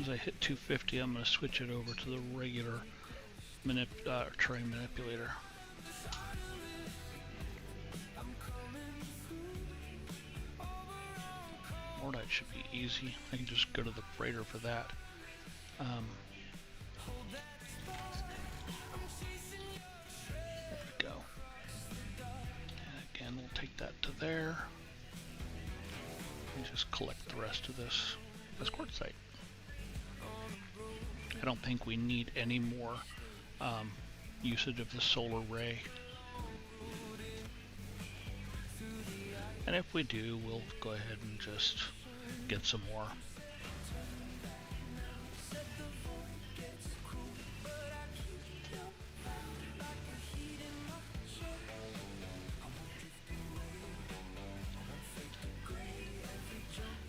soon as I hit 250, I'm going to switch it over to the regular terrain manipulator. Mordite should be easy. I can just go to the freighter for that. There we go. And again, we'll take that to there. And just collect the rest of this quartzite. I don't think we need any more usage of the solar ray. And if we do, we'll go ahead and just get some more.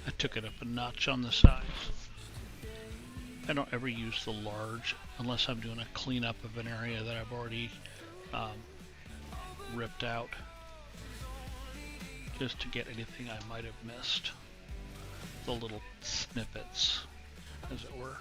I took it up a notch on the size. I don't ever use the large unless I'm doing a cleanup of an area that I've already ripped out, just to get anything I might have missed. The little snippets, as it were.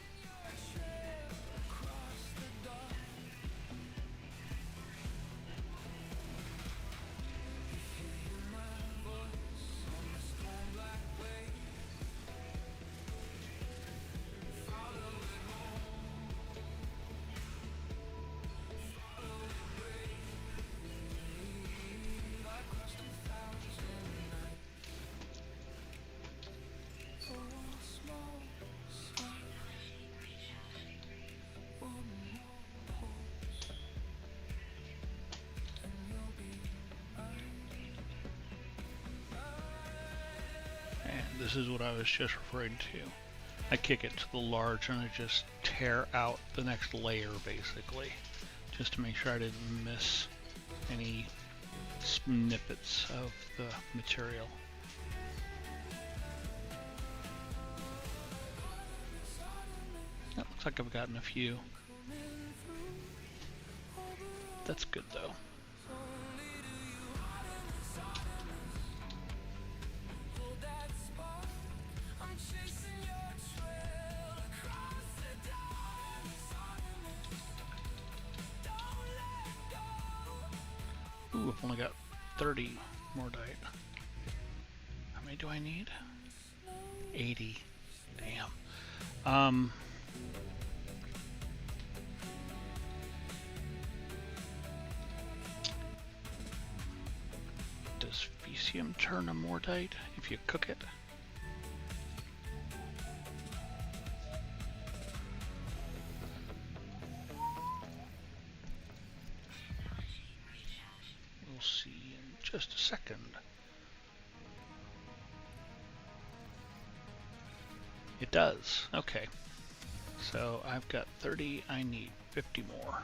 This is what I was just referring to. I kick it to the large and I just tear out the next layer basically, just to make sure I didn't miss any snippets of the material. That looks like I've gotten a few. That's good though. Ooh, I've only got 30 Mordite. How many do I need? 80. Damn. Does Fecium turn a Mordite if you cook it? See in just a second. It does. Okay. So I've got 30. I need 50 more.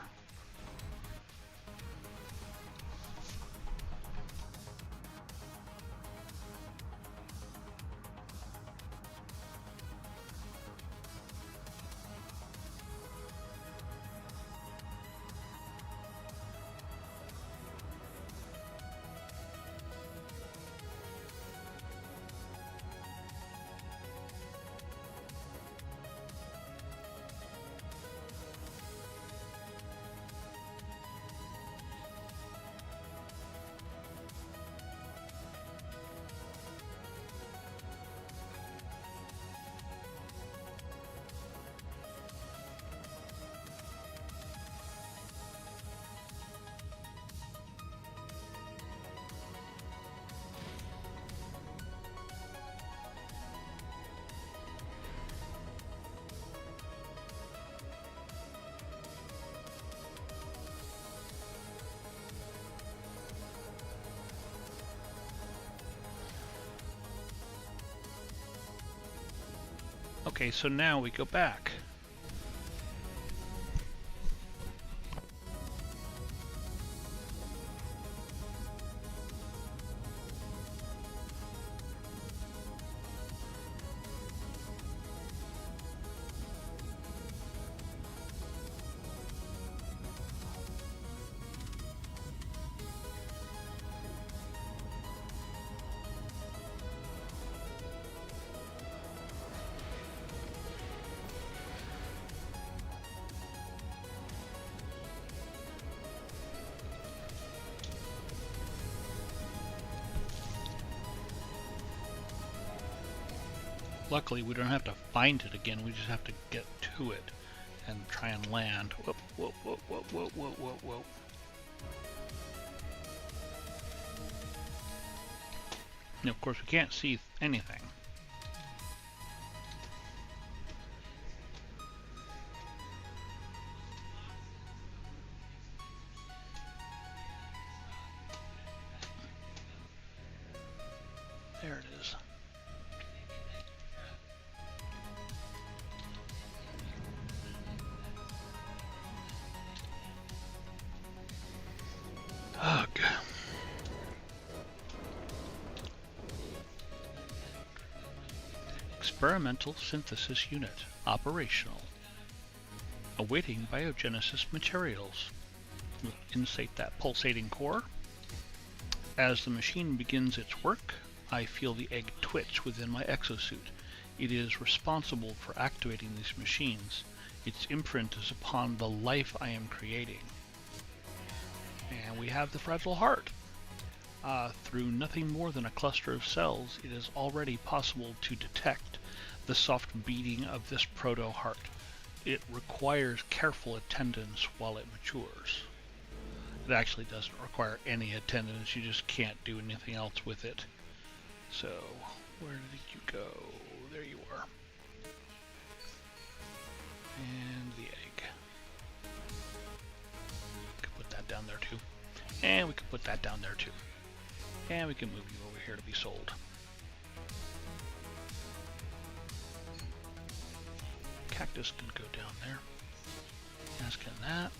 Okay, so now we go back. Luckily, we don't have to find it again. We just have to get to it and try and land. Whoop, whoop, whoop, whoop, whoop, whoop, whoop, whoop. And of course, we can't see anything. There it is. Ugh. Experimental synthesis unit operational. Awaiting biogenesis materials. We'll insert that pulsating core. As the machine begins its work, I feel the egg twitch within my exosuit. It is responsible for activating these machines. Its imprint is upon the life I am creating. And we have the fragile heart. Through nothing more than a cluster of cells, it is already possible to detect the soft beating of this proto-heart. It requires careful attendance while it matures. It actually doesn't require any attendance, you just can't do anything else with it. So, where did you go? There you are. And the egg. We can put that down there too. And we can put that down there too. And we can move you over here to be sold. Cactus can go down there. As can that.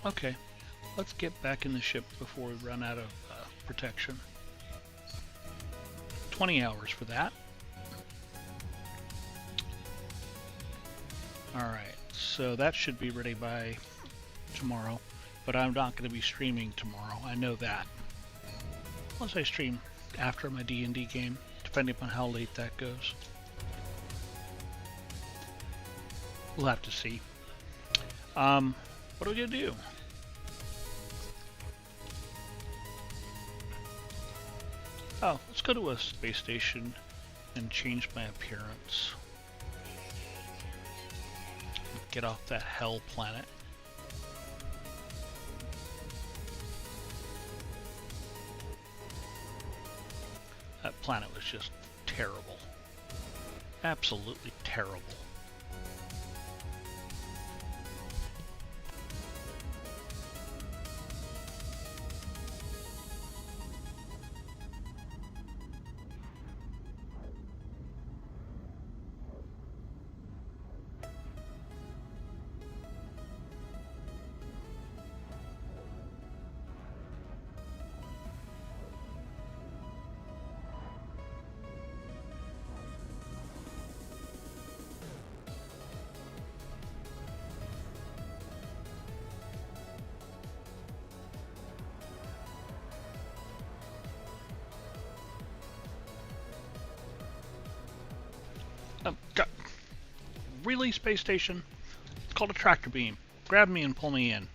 Okay, let's get back in the ship before we run out of protection. 20 hours for that. Alright, so that should be ready by tomorrow, but I'm not going to be streaming tomorrow, I know that. Unless I stream after my D&D game, depending upon how late that goes. We'll have to see. What are we going to do? Oh, let's go to a space station and change my appearance. Get off that hell planet. That planet was just terrible. Absolutely terrible. God. Really, space station? It's called a tractor beam. Grab me and pull me in.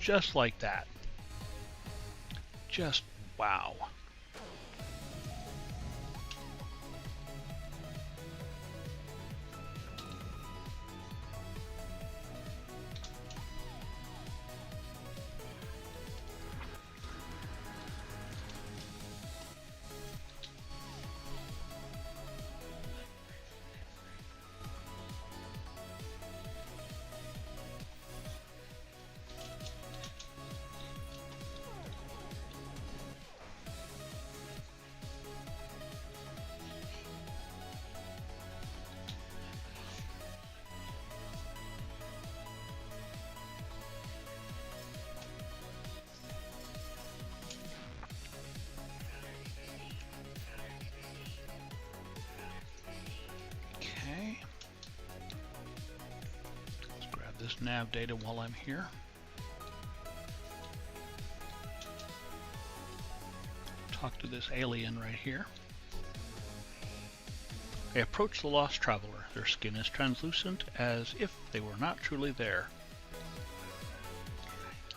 Just like that. Just wow. This nav data while I'm here. Talk to this alien right here. I approach the lost traveler. Their skin is translucent, as if they were not truly there.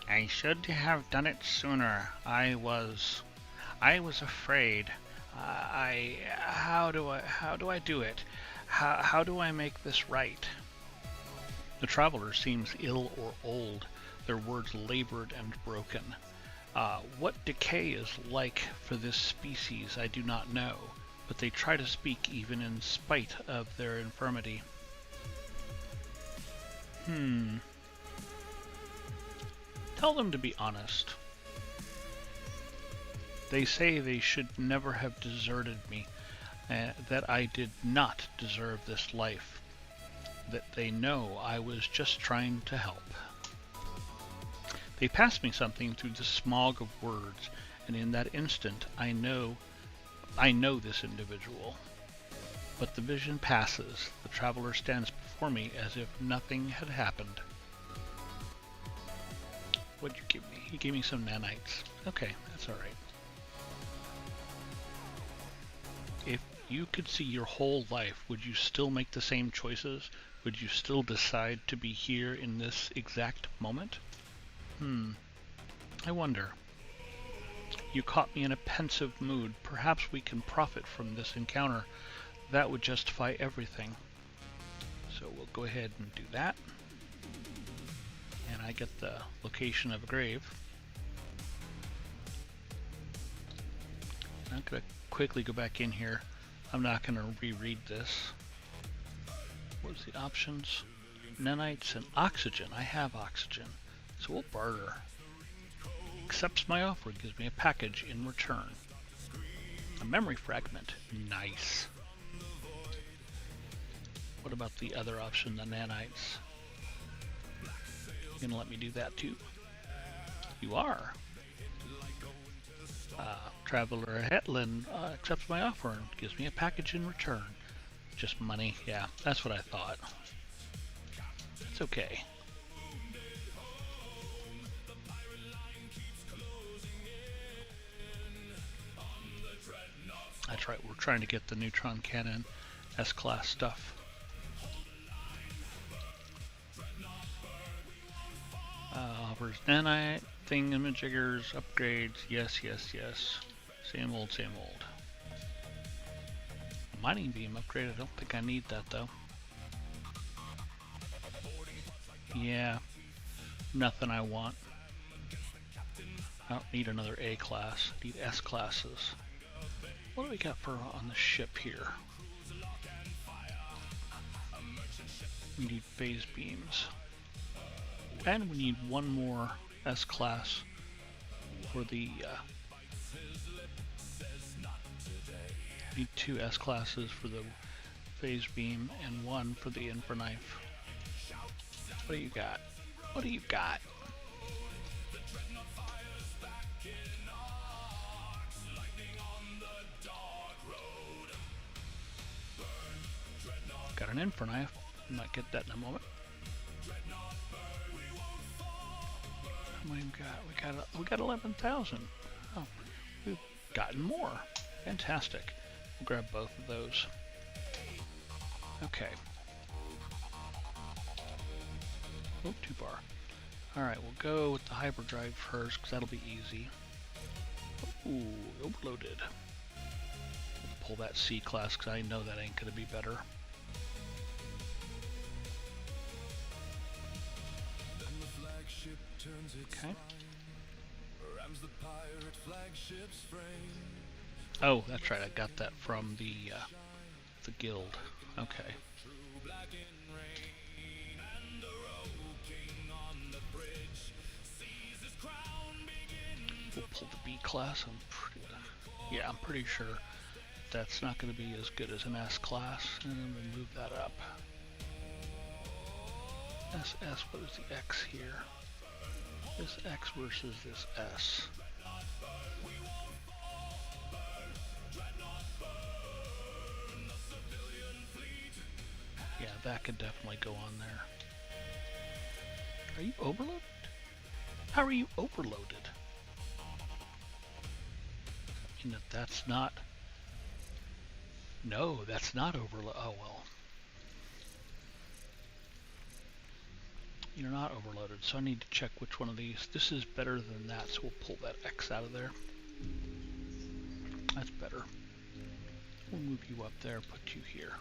I should have done it sooner. I was afraid. How do I do it? How do I make this right? The traveler seems ill or old, their words labored and broken. What decay is like for this species I do not know, but they try to speak even in spite of their infirmity. Tell them to be honest. They say they should never have deserted me, that I did not deserve this life, that they know I was just trying to help. They pass me something through the smog of words, and in that instant I know this individual. But the vision passes. The traveler stands before me as if nothing had happened. What'd you give me? He gave me some nanites. Okay, that's alright. If you could see your whole life, would you still make the same choices? Would you still decide to be here in this exact moment? I wonder. You caught me in a pensive mood. Perhaps we can profit from this encounter. That would justify everything. So we'll go ahead and do that. And I get the location of a grave. I'm going to quickly go back in here. I'm not going to reread this. What's the options? Nanites and oxygen. I have oxygen. So we'll barter. Accepts my offer, gives me a package in return. A memory fragment. Nice. What about the other option, the nanites? You gonna let me do that too? You are. Traveler Hetland accepts my offer and gives me a package in return. Just money. Yeah, that's what I thought. It's okay. That's right, we're trying to get the neutron cannon S-class stuff. Offers nanite, thingamajiggers, upgrades, yes. Same old. Mining beam upgrade, I don't think I need that though. Yeah, nothing I want. I don't need another A class, I need S classes. What do we got for on the ship here? We need phase beams. And we need one more S-class for the... need two S-classes for the phase beam and one for the Infraknife. What do you got? What do you got? Got an Infraknife. Might get that in a moment. We got 11,000. Oh, we've gotten more. Fantastic. We'll grab both of those. Okay. Oh, too far. Alright, we'll go with the hyperdrive first, because that'll be easy. Ooh, overloaded. We'll pull that C class, because I know that ain't going to be better. Okay. Oh, that's right. I got that from the guild. Okay. We'll pull the B class. I'm pretty sure that's not going to be as good as an S class, and then we'll move that up. SS. What is the X here? This X versus this S. Yeah, that could definitely go on there. Are you overloaded? How are you overloaded? I mean, that's not No, that's not overload. Oh well. You're not overloaded, so I need to check which one of these. This is better than that, so we'll pull that X out of there. That's better. We'll move you up there, put you here.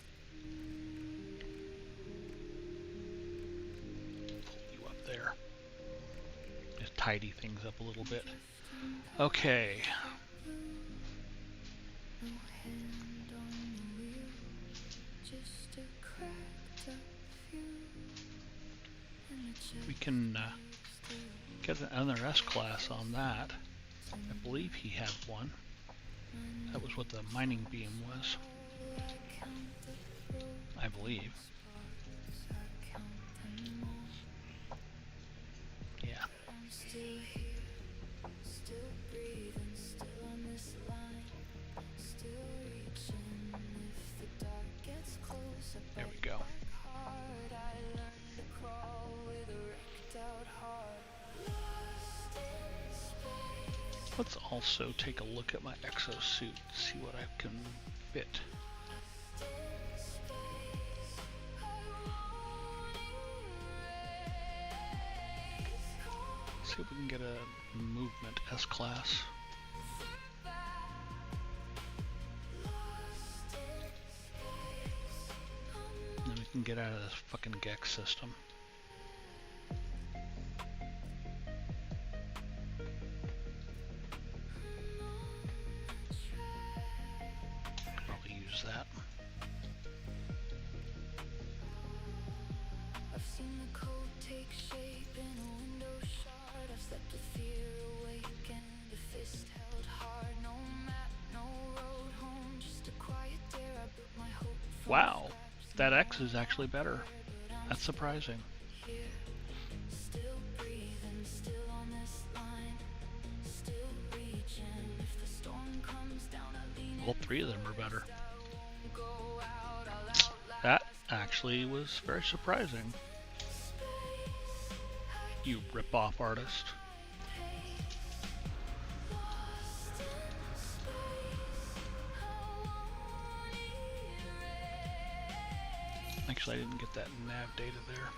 Pull you up there. Just tidy things up a little bit. Okay. No hand on the wheel, just a cracked up view. We can get another S-class on that. I believe he had one. That was what the mining beam was. I believe. Yeah. I'm still here, still breathing, still on this line, still reaching. If the dark gets close, I There we go. hard. I learned to crawl with a wrecked out heart. Lost in space. Let's also take a look at my exosuit, see what I can fit. See if we can get a movement S-class. Then we can get out of this fucking Gex system. Probably use that. I've seen the code take shape in a window shard. I've slept with fear awakened, a fist held hard. No map, no road home, just a quiet dare. I built my hope from Wow, that X is actually better. That's surprising. here. Still breathing, still on this line, still reaching. If the storm comes down, I lean All three of them are better. in, go out, I'll outlast. That actually was very surprising. You rip-off artist. Actually, I didn't get that nav data there.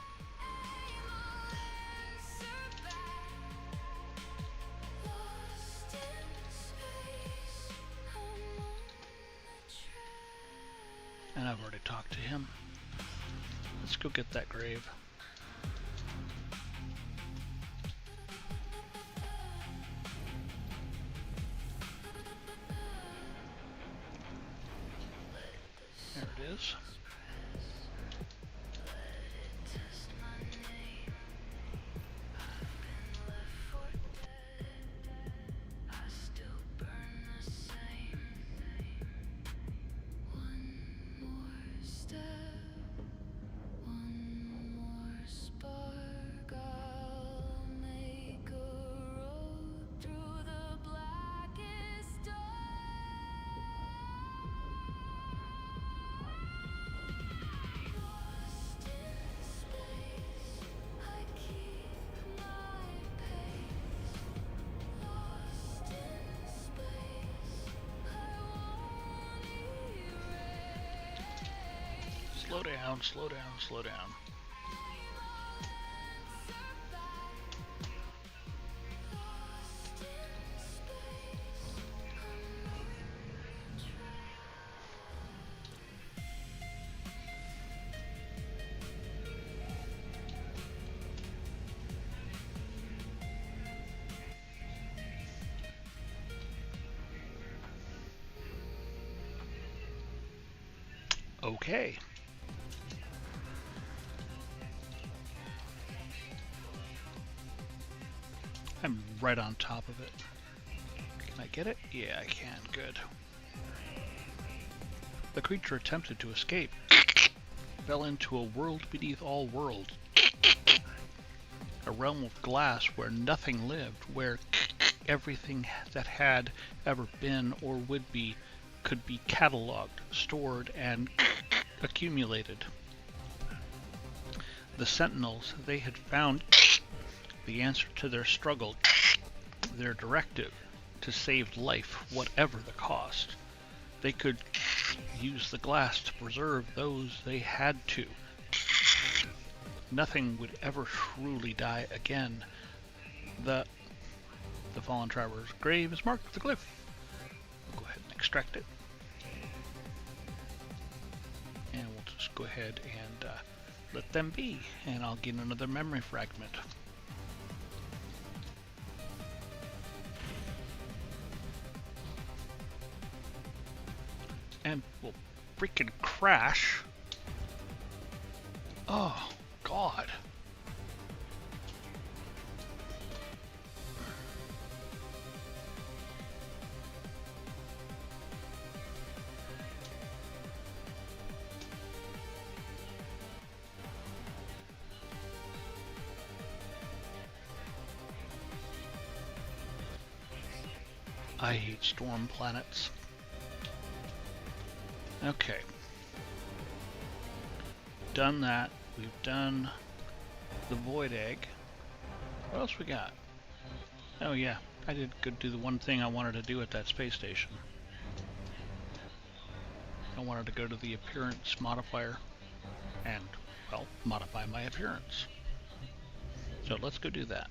And I've already talked to him. Let's go get that grave. There it is. Slow down, slow down, slow down. Okay. I'm right on top of it. Can I get it? Yeah, I can. Good. The creature attempted to escape. Fell into a world beneath all worlds. A realm of glass where nothing lived, where everything that had ever been or would be could be cataloged, stored, and accumulated. The Sentinels, they had found the answer to their struggle, their directive to save life, whatever the cost. They could use the glass to preserve those they had to. Nothing would ever truly die again. The fallen traveler's grave is marked with the glyph. We'll go ahead and extract it. And we'll just go ahead and let them be. And I'll get another memory fragment. And we'll freaking crash. Oh, God. I hate storm planets. Okay. Done that. We've done the void egg. What else we got? Oh yeah, I did go do the one thing I wanted to do at that space station. I wanted to go to the appearance modifier and, well, modify my appearance. So let's go do that.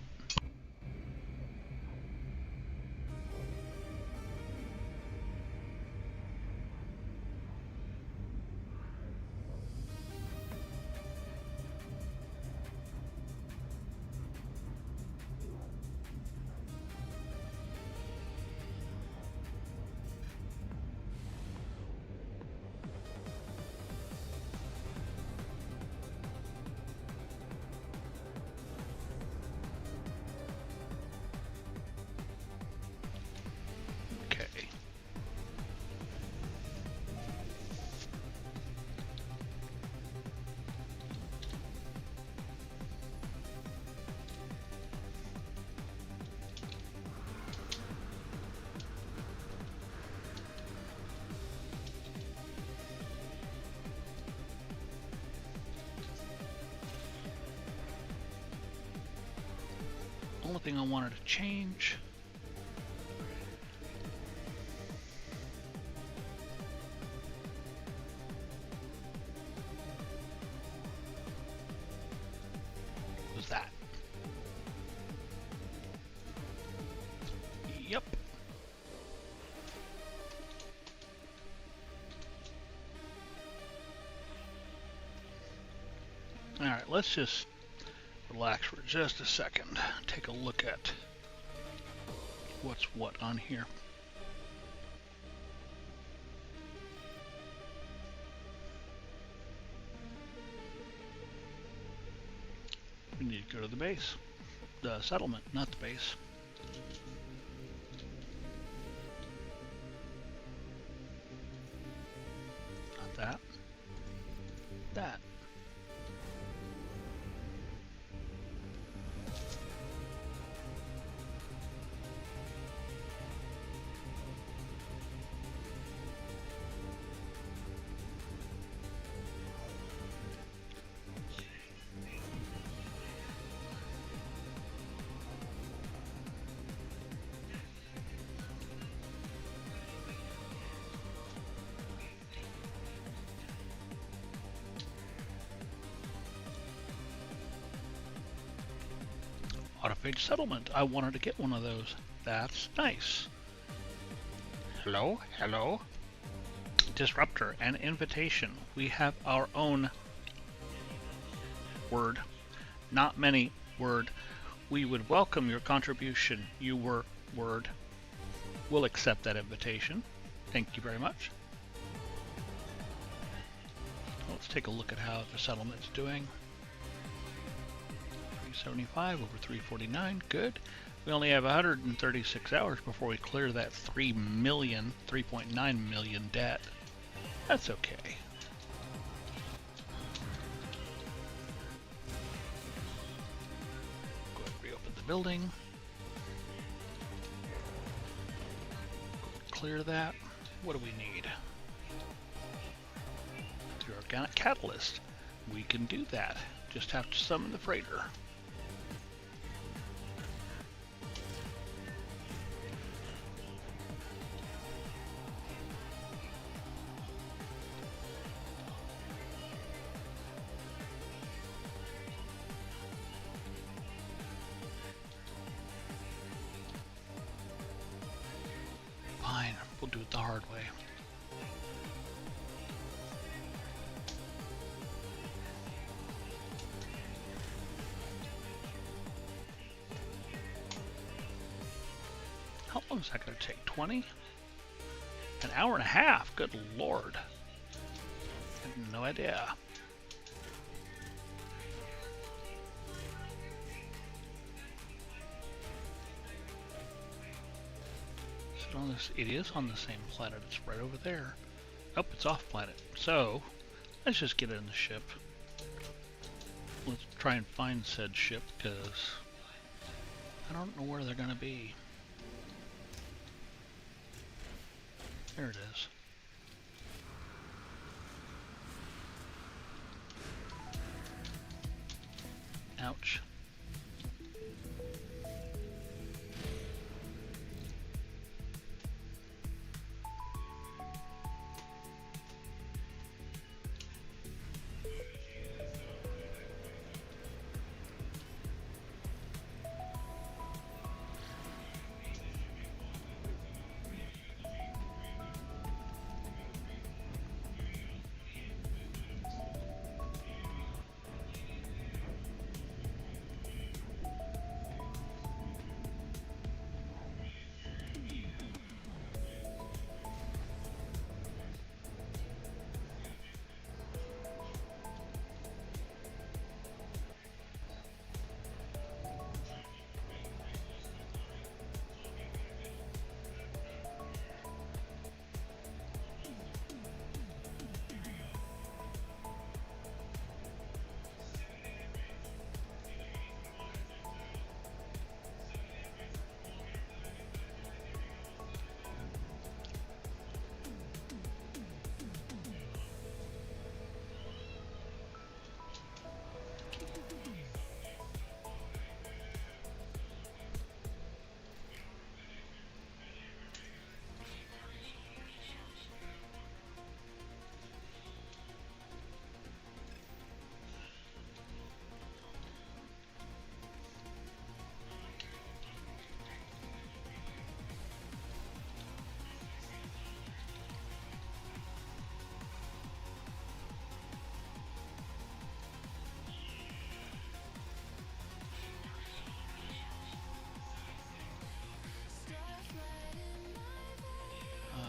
Only thing I wanted to change was that. Yep. All right, let's just relax for just a second. Take a look at what's what on here. We need to go to the base. The settlement, not the base. Not that. That. Autophage Settlement. I wanted to get one of those. That's nice. Hello? Hello? Disruptor and invitation. We have our own word. Not many word. We would welcome your contribution. You were word. We'll accept that invitation. Thank you very much. Let's take a look at how the settlement's doing. 375 over 349, good. We only have 136 hours before we clear that 3.9 million debt. That's okay. Go ahead and reopen the building. Clear that. What do we need? The organic catalyst. We can do that. Just have to summon the freighter. we'll do it the hard way. How long is that going to take? 20? An hour and a half? Good lord. I had no idea. Is it on this? It is on the same planet. It's right over there. Oh, it's off planet. So, let's just get in the ship. Let's try and find said ship, because I don't know where they're going to be. There it is. Ouch.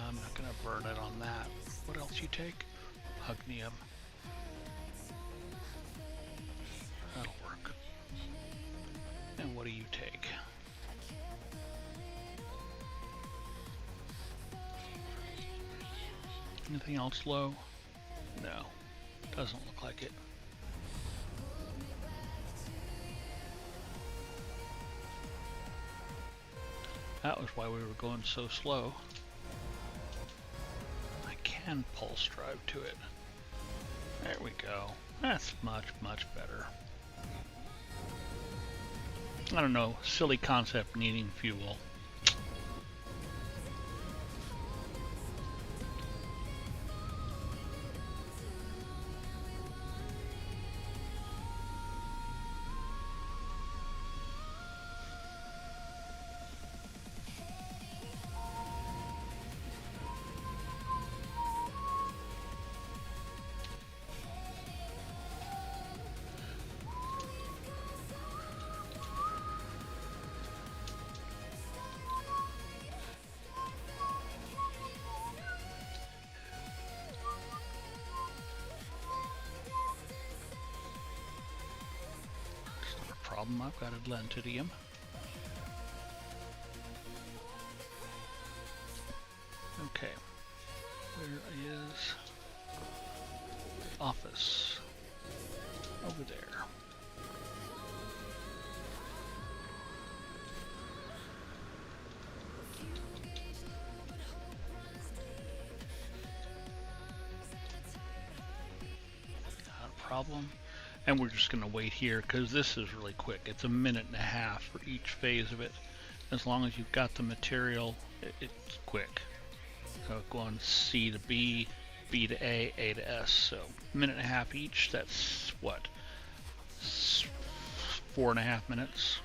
I'm not going to burn it on that. What else you take? Hugnium. That'll work. And what do you take? Anything else low? No. Doesn't look like it. That was why we were going so slow. I can pulse drive to it. There we go. That's much, much better. I don't know, silly concept needing fuel. Problem, I've got Atlantidium. Okay, where is the office? Over there. Not a problem. And we're just going to wait here because this is really quick. It's a minute and a half for each phase of it. As long as you've got the material, it's quick. So going C to B, B to A, A to S. So a minute and a half each. That's what? 4.5 minutes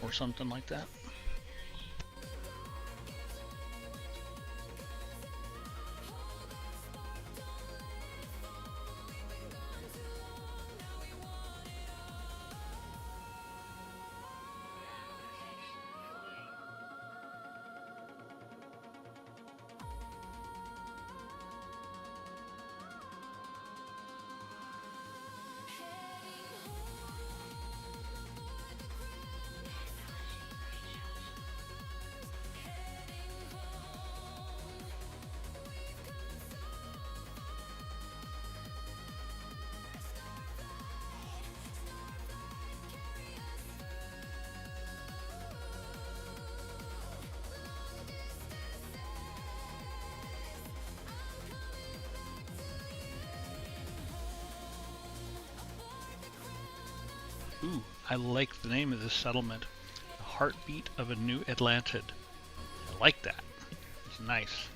or something like that. Ooh, I like the name of this settlement. The Heartbeat of a New Atlantid. I like that. It's nice.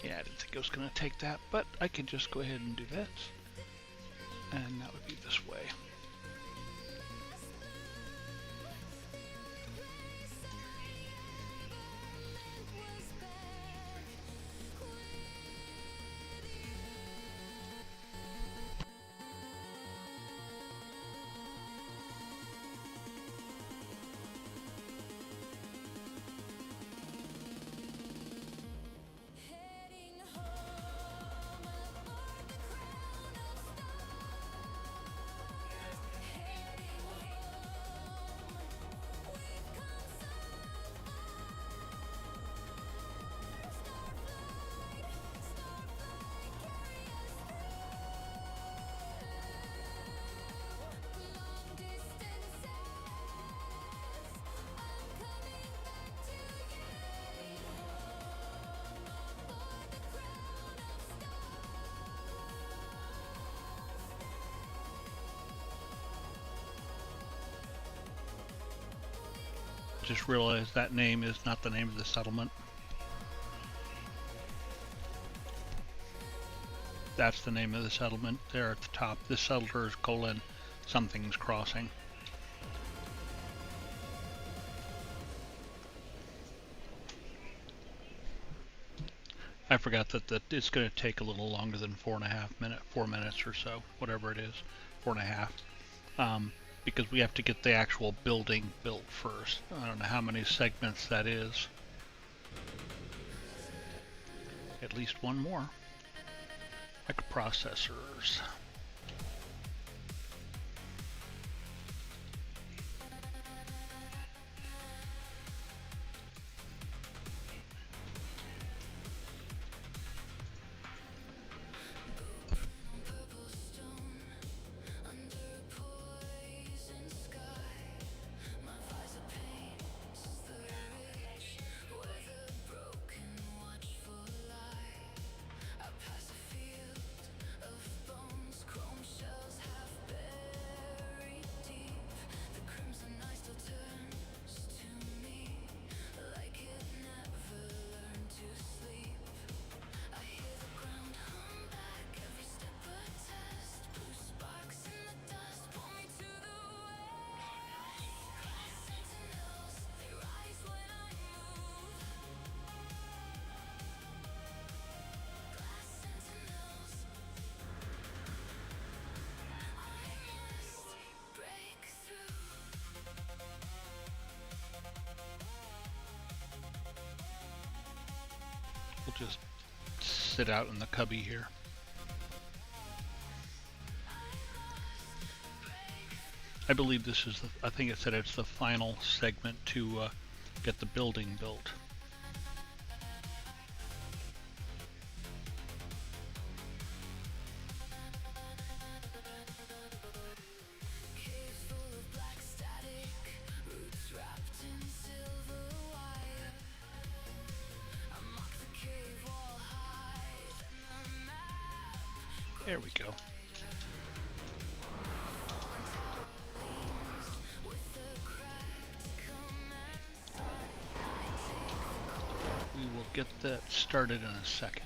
Yeah, I didn't think it was going to take that, but I can just go ahead and do that. And that would be this way. Just realized that name is not the name of the settlement. That's the name of the settlement there at the top. This settler's colon something's crossing. I forgot that it's going to take a little longer than 4 minutes or so, whatever it is, 4.5, because we have to get the actual building built first. I don't know how many segments that is. At least one more. Microprocessors. We'll just sit out in the cubby here. I believe this is I think it said it's the final segment to get the building built. There we go. We will get that started in a second.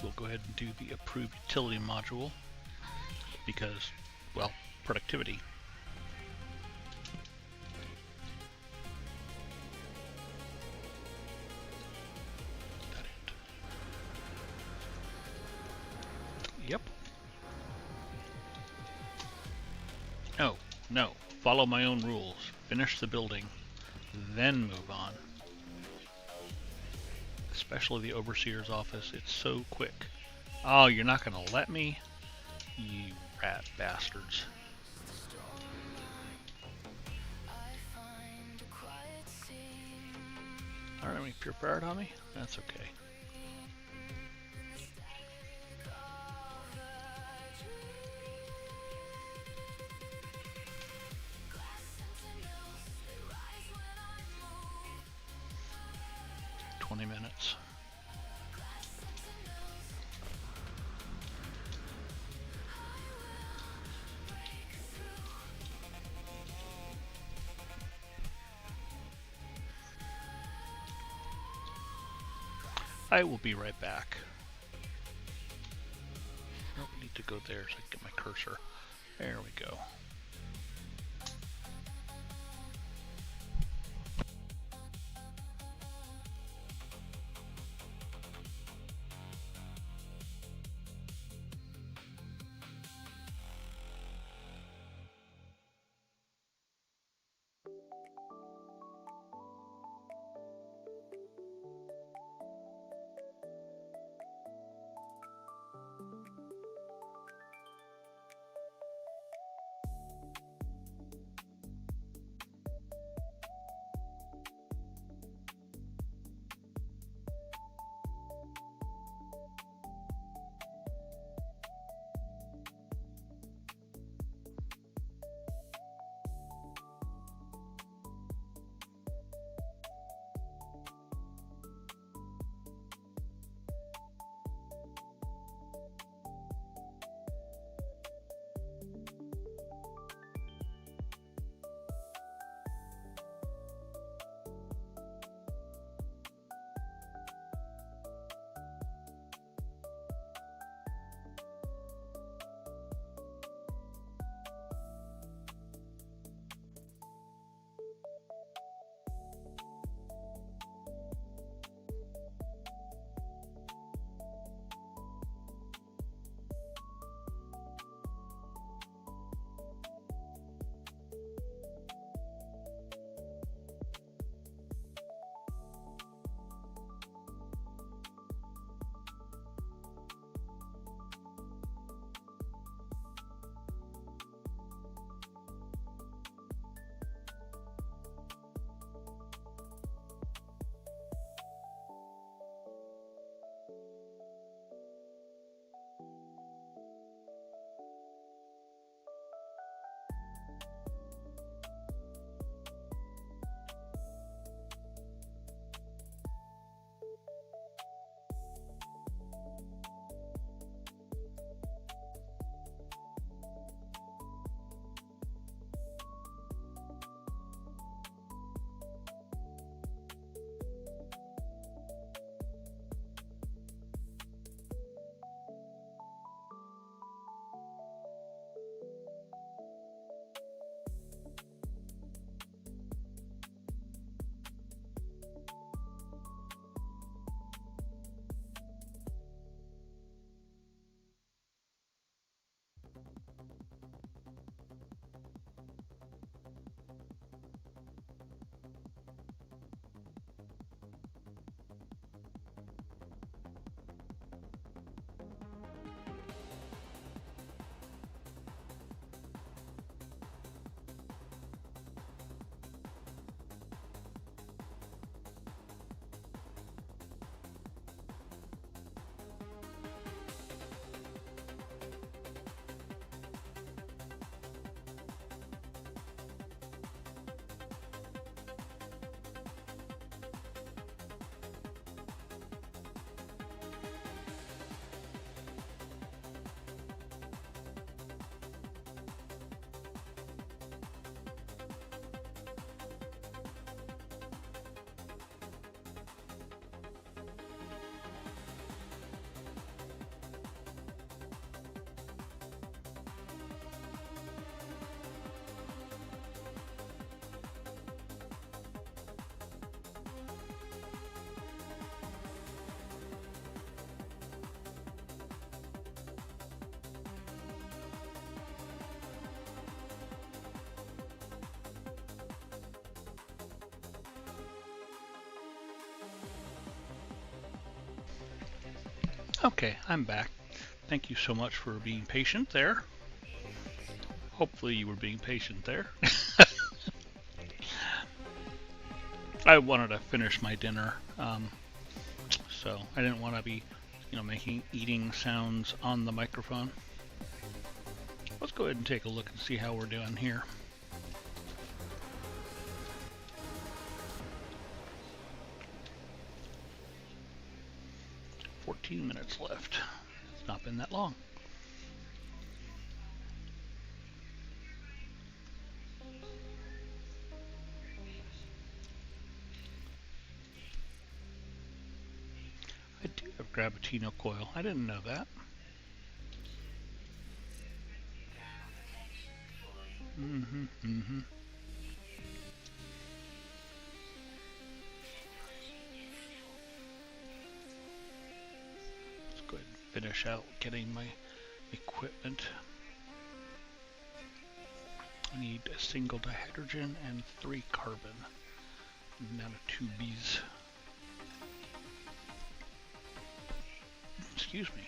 We'll go ahead and do the approved utility module because, well, productivity. No, follow my own rules. Finish the building, then move on. Especially the overseer's office. It's so quick. Oh, you're not going to let me? You rat bastards. Alright, we pure fired on me? That's okay. $20. I will be right back. Nope, need to go there so I can get my cursor. There we go. Okay, I'm back. Thank you so much for being patient there. Hopefully you were being patient there. I wanted to finish my dinner, so I didn't want to be, making eating sounds on the microphone. Let's go ahead and take a look and see how we're doing here. Minutes left. It's not been that long. I do have Gravitino coil. I didn't know that. Mm-hmm. Let's go ahead and finish out getting my equipment. I need a single dihydrogen and 3 carbon. Nanotubes. Excuse me.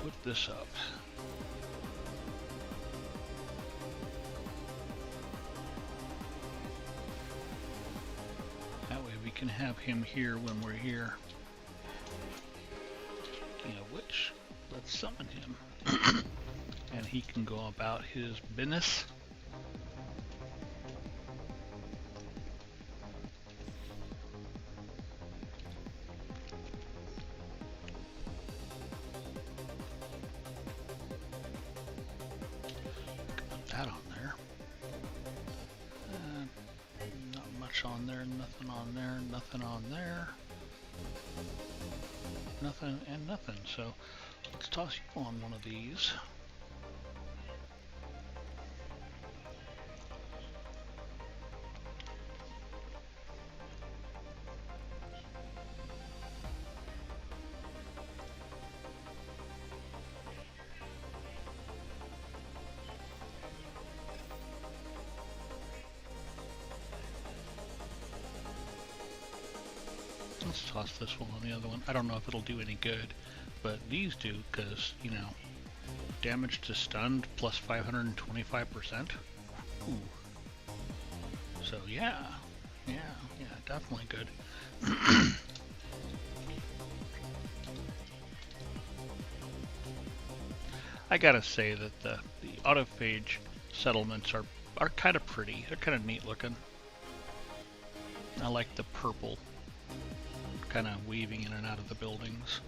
Put this up. That way we can have him here when we're here. Speaking of which, let's summon him. And he can go about his business. That on there. Not much on there, nothing on there, nothing on there. Nothing and nothing. So let's toss you on one of these. Let's toss this one on the other one. I don't know if it'll do any good, but these do because, damage to stunned plus 525%. Ooh. So yeah, definitely good. I gotta say that the Autophage Settlements are kind of pretty. They're kind of neat looking. I like the purple kind of weaving in and out of the buildings.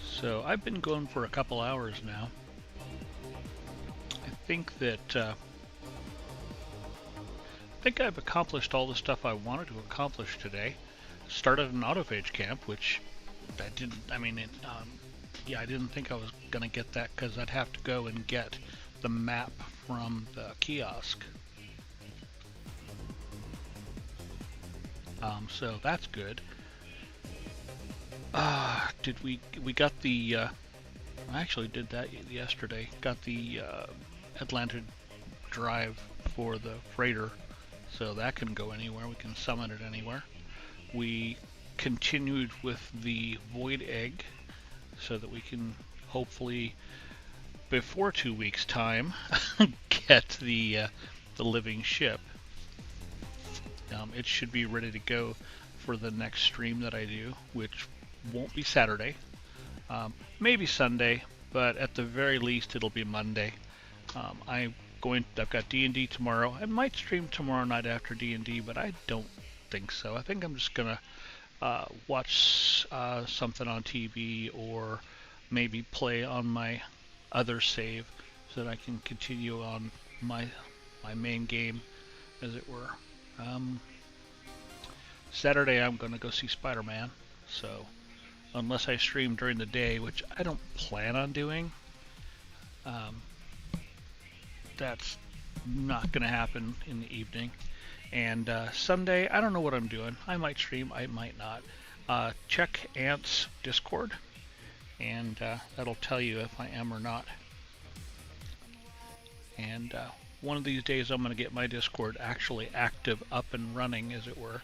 So I've been going for a couple hours now. I think I've accomplished all the stuff I wanted to accomplish today. Started an autophage camp, which I didn't. I didn't think I was gonna get that because I'd have to go and get the map from the kiosk. So that's good. We got the, I actually did that yesterday. Got the Atlanta drive for the freighter, so that can go anywhere. We can summon it anywhere. We continued with the void egg so that we can hopefully, before 2 weeks' time, get the living ship. It should be ready to go for the next stream that I do, which won't be Saturday, maybe Sunday, but at the very least it'll be Monday. I I've got D&D tomorrow. I might stream tomorrow night after D&D, but I don't think so. I think I'm just gonna watch something on TV or maybe play on my other save so that I can continue on my main game, as it were. Um, Saturday I'm gonna go see Spider-Man, so unless I stream during the day, which I don't plan on doing, um, that's not gonna happen in the evening. And Sunday, I don't know what I'm doing. I might stream, I might not. Check Ant's Discord, and that'll tell you if I am or not. And one of these days, I'm going to get my Discord actually active, up and running, as it were,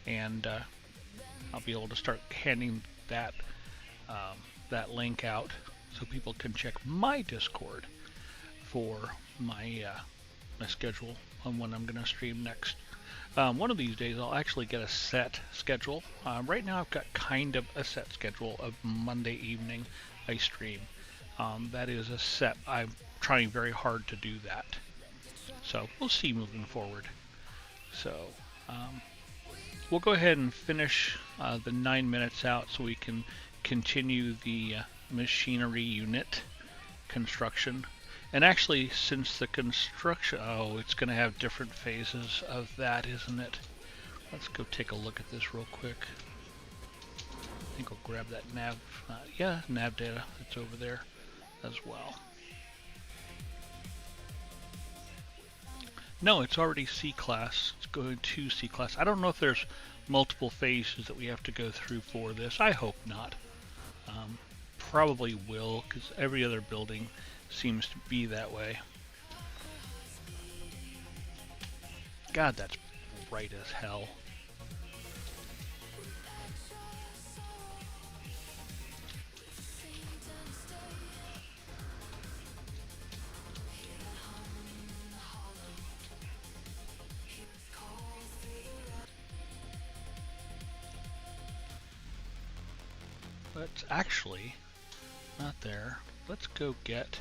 and I'll be able to start handing that link out so people can check my Discord for my schedule on when I'm going to stream next. One of these days I'll actually get a set schedule. Right now I've got kind of a set schedule of Monday evening I stream. That is a set. I'm trying very hard to do that. So we'll see moving forward. So we'll go ahead and finish the 9 minutes out so we can continue the machinery unit construction. And actually, since the construction, it's going to have different phases of that, isn't it? Let's go take a look at this real quick. I think I'll grab that nav, nav data that's over there as well. No, it's already C class. It's going to C class. I don't know if there's multiple phases that we have to go through for this. I hope not. Probably will, because every other building seems to be that way. God, that's bright as hell. Let's actually, not there. Let's go get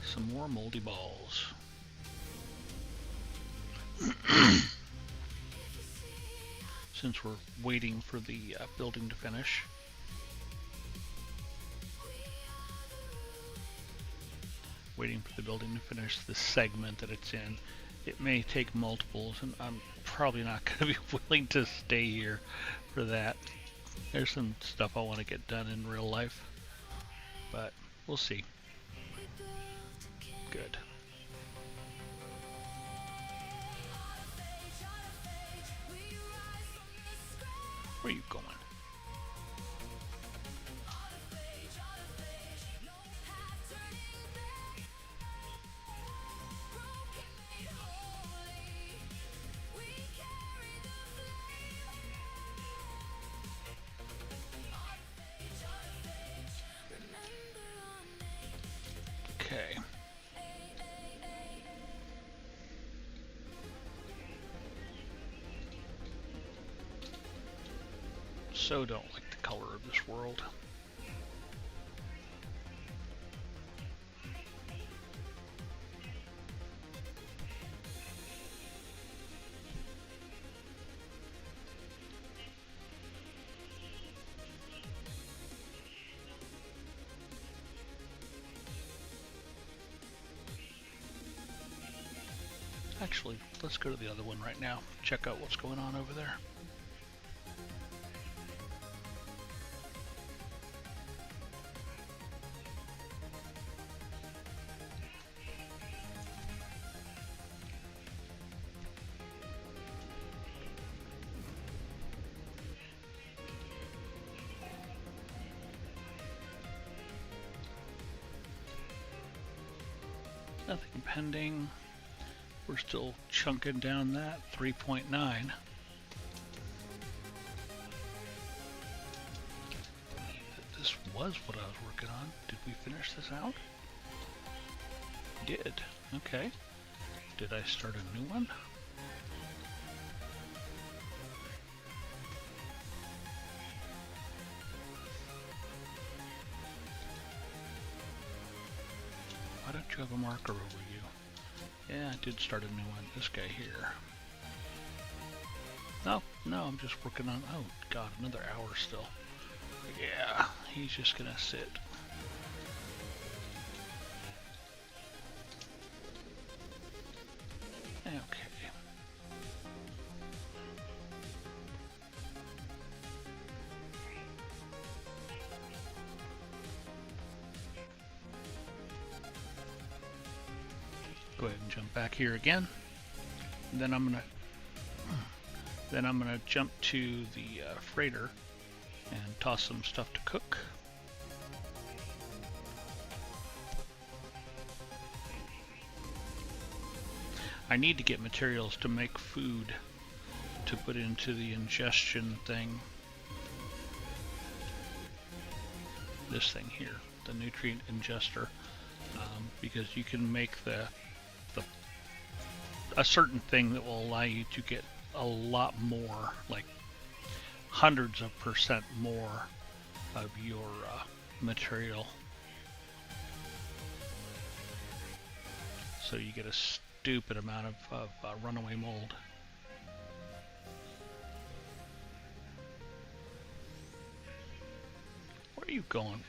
some more moldy balls. Since we're waiting for the building to finish. Waiting for the building to finish the segment that it's in. It may take multiples, and I'm probably not going to be willing to stay here for that. There's some stuff I want to get done in real life, but we'll see. Good. Where are you going? Okay. So don't like the color of this world. Actually, let's go to the other one right now. Check out what's going on over there. Nothing pending. We're still chunking down that 3.9. This was what I was working on. Did we finish this out? Did. Okay. Did I start a new one? Why don't you you have a marker over you? Yeah, I did start a new one. This guy here. No, I'm just working on... Oh, God, another hour still. Yeah, he's just gonna sit. Okay. Go ahead and jump back here again. And then I'm gonna jump to the freighter and toss some stuff to cook. I need to get materials to make food to put into the ingestion thing. This thing here, the nutrient ingester, because you can make a certain thing that will allow you to get a lot more, like hundreds of % more of your material. So you get a stupid amount of runaway mold. Where are you going?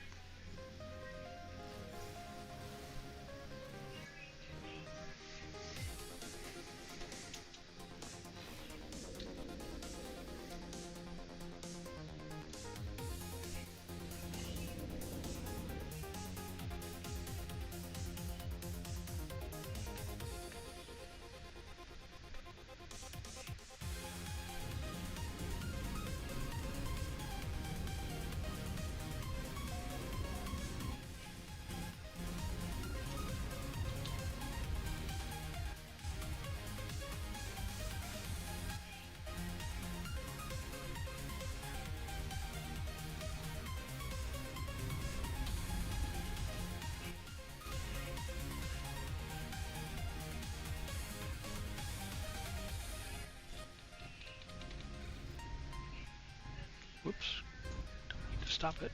Whoops. Don't need to stop it.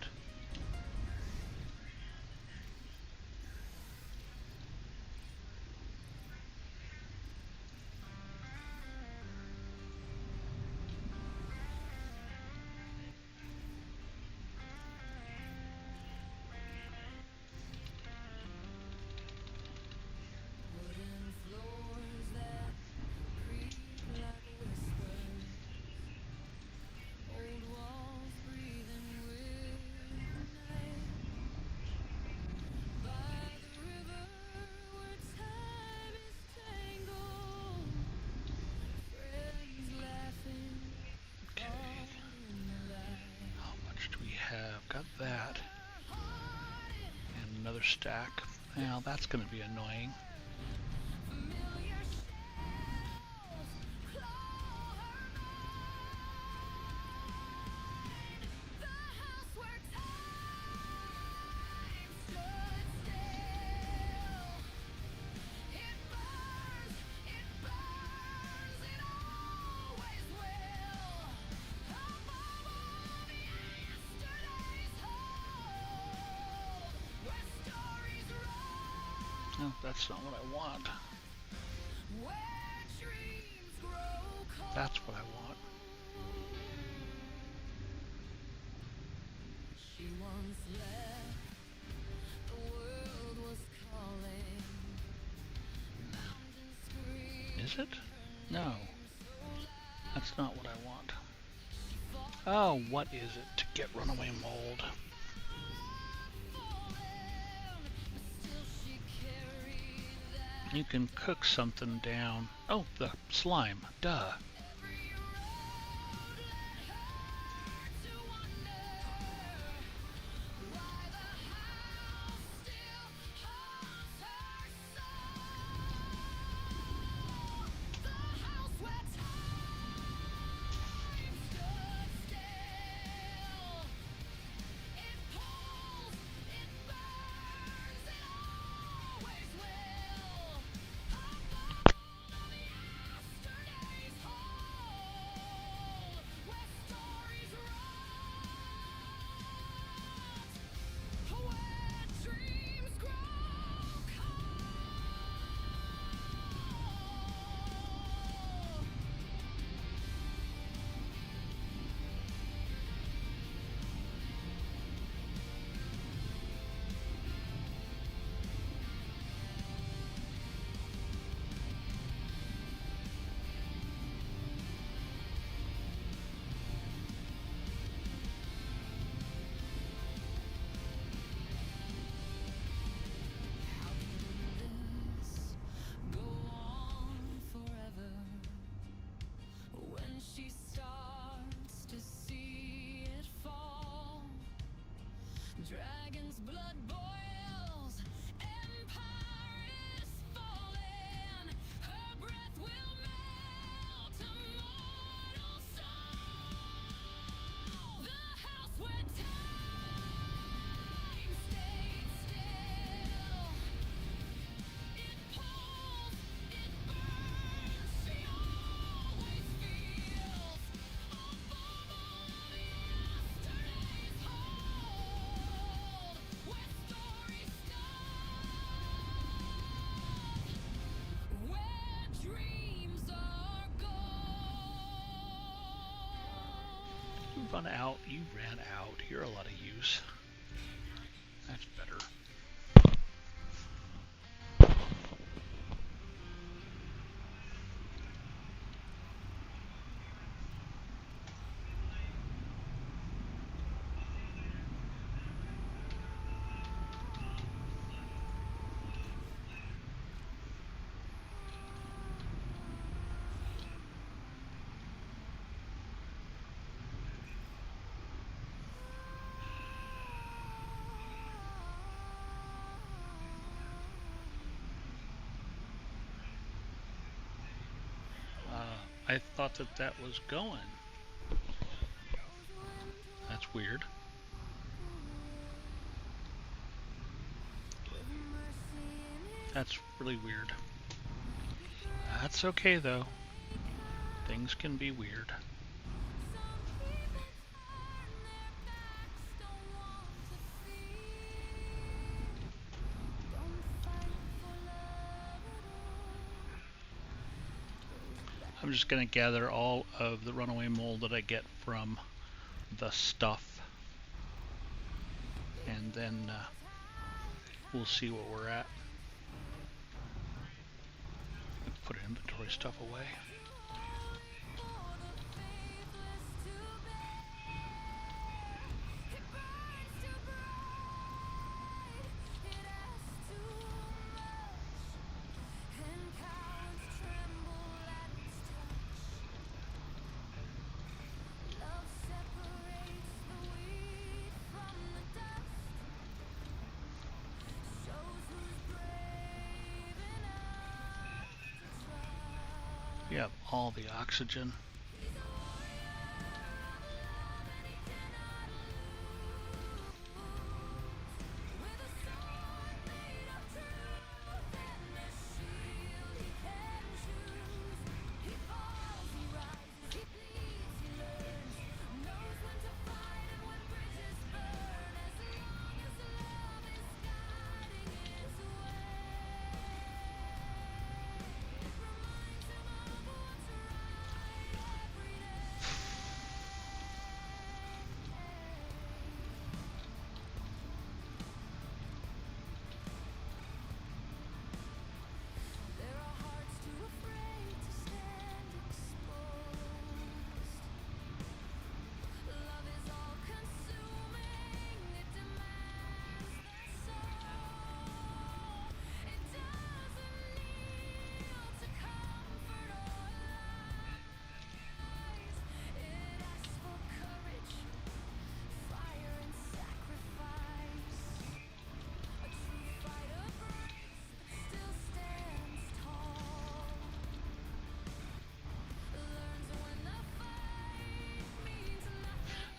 Got that. And another stack. Well, that's going to be annoying. No, that's not what I want. That's what I want. Is it? No. That's not what I want. Oh, what is it to get runaway mold? You can cook something down. Oh, the slime. Duh. run out. You ran out. You're a lot of use. That's better. I thought that was going. That's weird. That's really weird. That's okay though. Things can be weird. I'm just going to gather all of the runaway mold that I get from the stuff, and then we'll see what we're at. Put inventory stuff away. We have all the oxygen.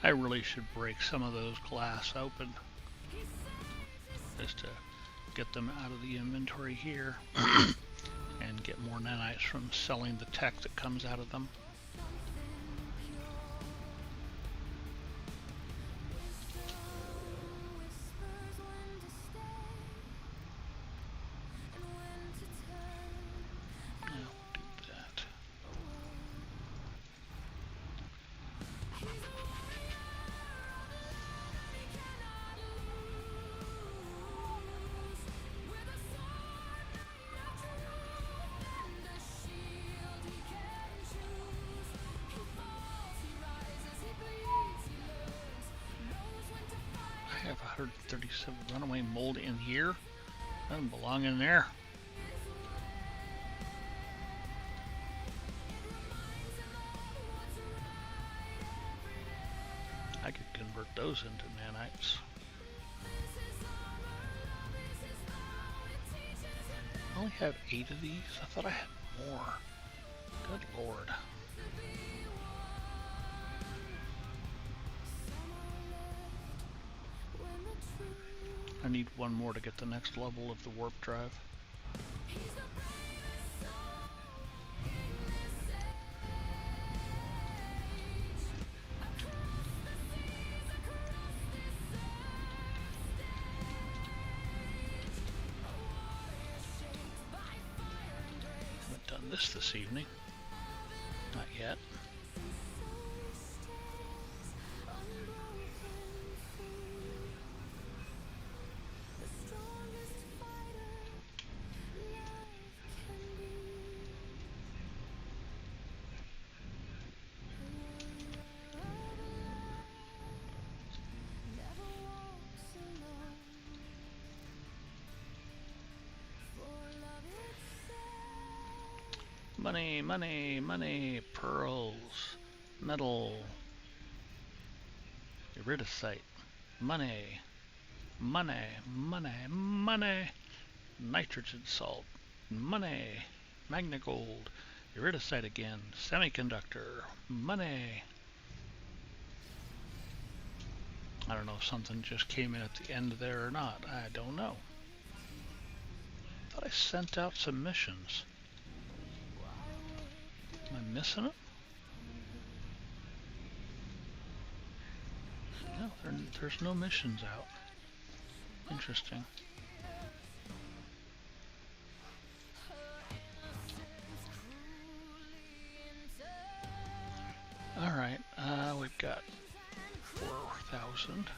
I really should break some of those glass open just to get them out of the inventory here and get more nanites from selling the tech that comes out of them. I have 137 runaway mold in here. Doesn't belong in there. I could convert those into nanites. I only have 8 of these. I thought I had more. Good lord. I need one more to get the next level of the warp drive. Haven't done this evening. Not yet. Money, money, money, pearls, metal, iridesite, money, money, money, money, nitrogen salt, money, magna-gold, iridesite again, semiconductor, money. I don't know if something just came in at the end there or not. I don't know. Thought I sent out some missions. Am I missing it? No, there's no missions out. Interesting. Alright, we've got 4,000.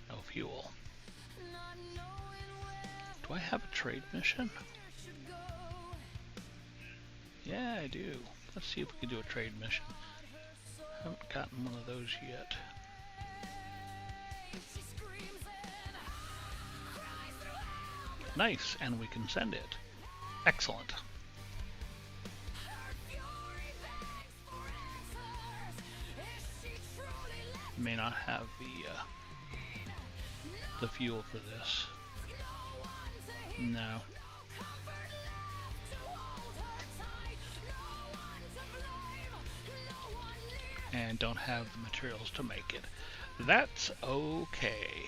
No fuel. Do I have a trade mission? Yeah, I do. Let's see if we can do a trade mission. Haven't gotten one of those yet. Nice, and we can send it. Excellent. May not have the fuel for this. No. And don't have the materials to make it. That's okay.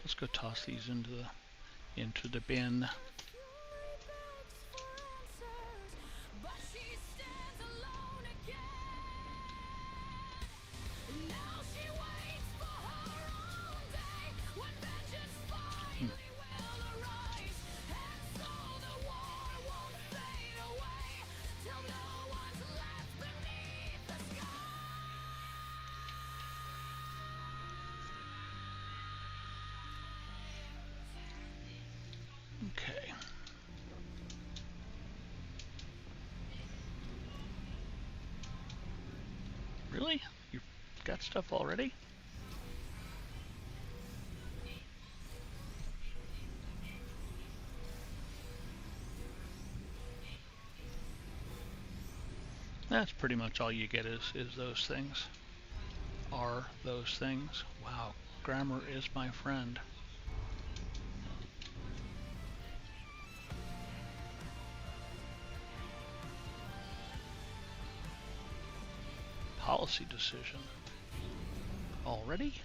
Let's go toss these into the bin. Okay. Really? You've got stuff already? That's pretty much all you get is those things. Are those things. Wow, grammar is my friend. Policy decision. Already?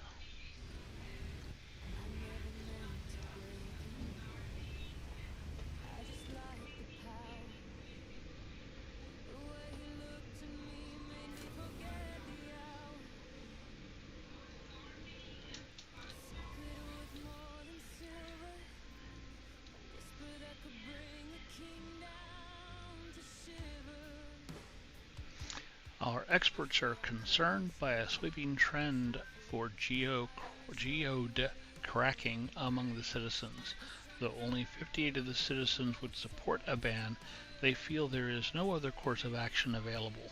Our experts are concerned by a sweeping trend for geode cracking among the citizens. Though only 58 of the citizens would support a ban, they feel there is no other course of action available.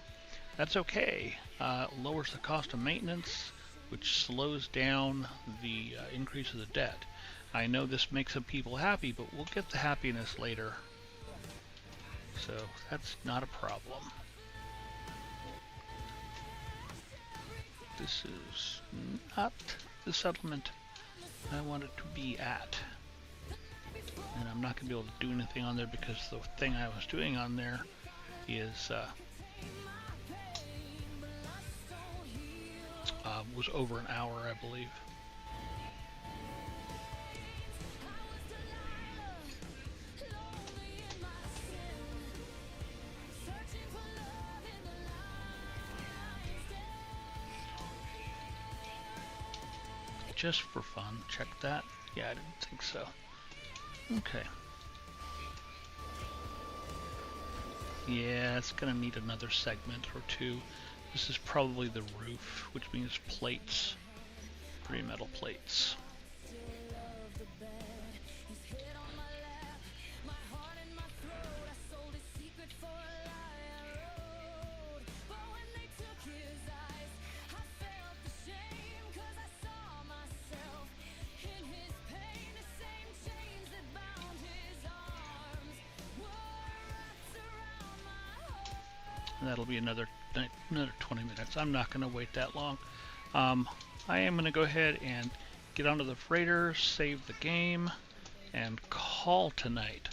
That's okay. Lowers the cost of maintenance, which slows down the increase of the debt. I know this makes some people happy, but we'll get the happiness later. So that's not a problem. This is not the settlement I want it to be at. And I'm not going to be able to do anything on there because the thing I was doing on there is was over an hour, I believe. just for fun. Check that. Yeah, I didn't think so. Okay. Yeah, it's gonna need another segment or two. This is probably the roof, which means plates. 3 metal plates. And that'll be another 20 minutes. I'm not going to wait that long. I am going to go ahead and get onto the freighter, save the game, and call tonight.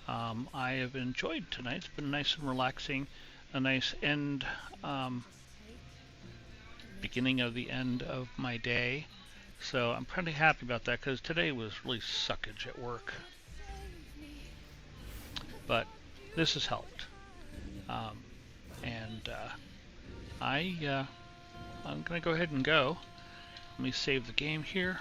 I have enjoyed tonight. It's been nice and relaxing, a nice end, beginning of the end of my day. So I'm pretty happy about that because today was really suckage at work. But this has helped. I'm going to go ahead and go. Let me save the game here.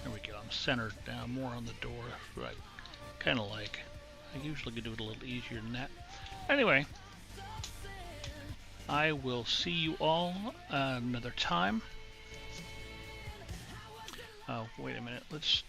There we go. I'm centered now, more on the door, what I kind of like. I usually could do it a little easier than that. Anyway, I will see you all another time. Oh, wait a minute. Let's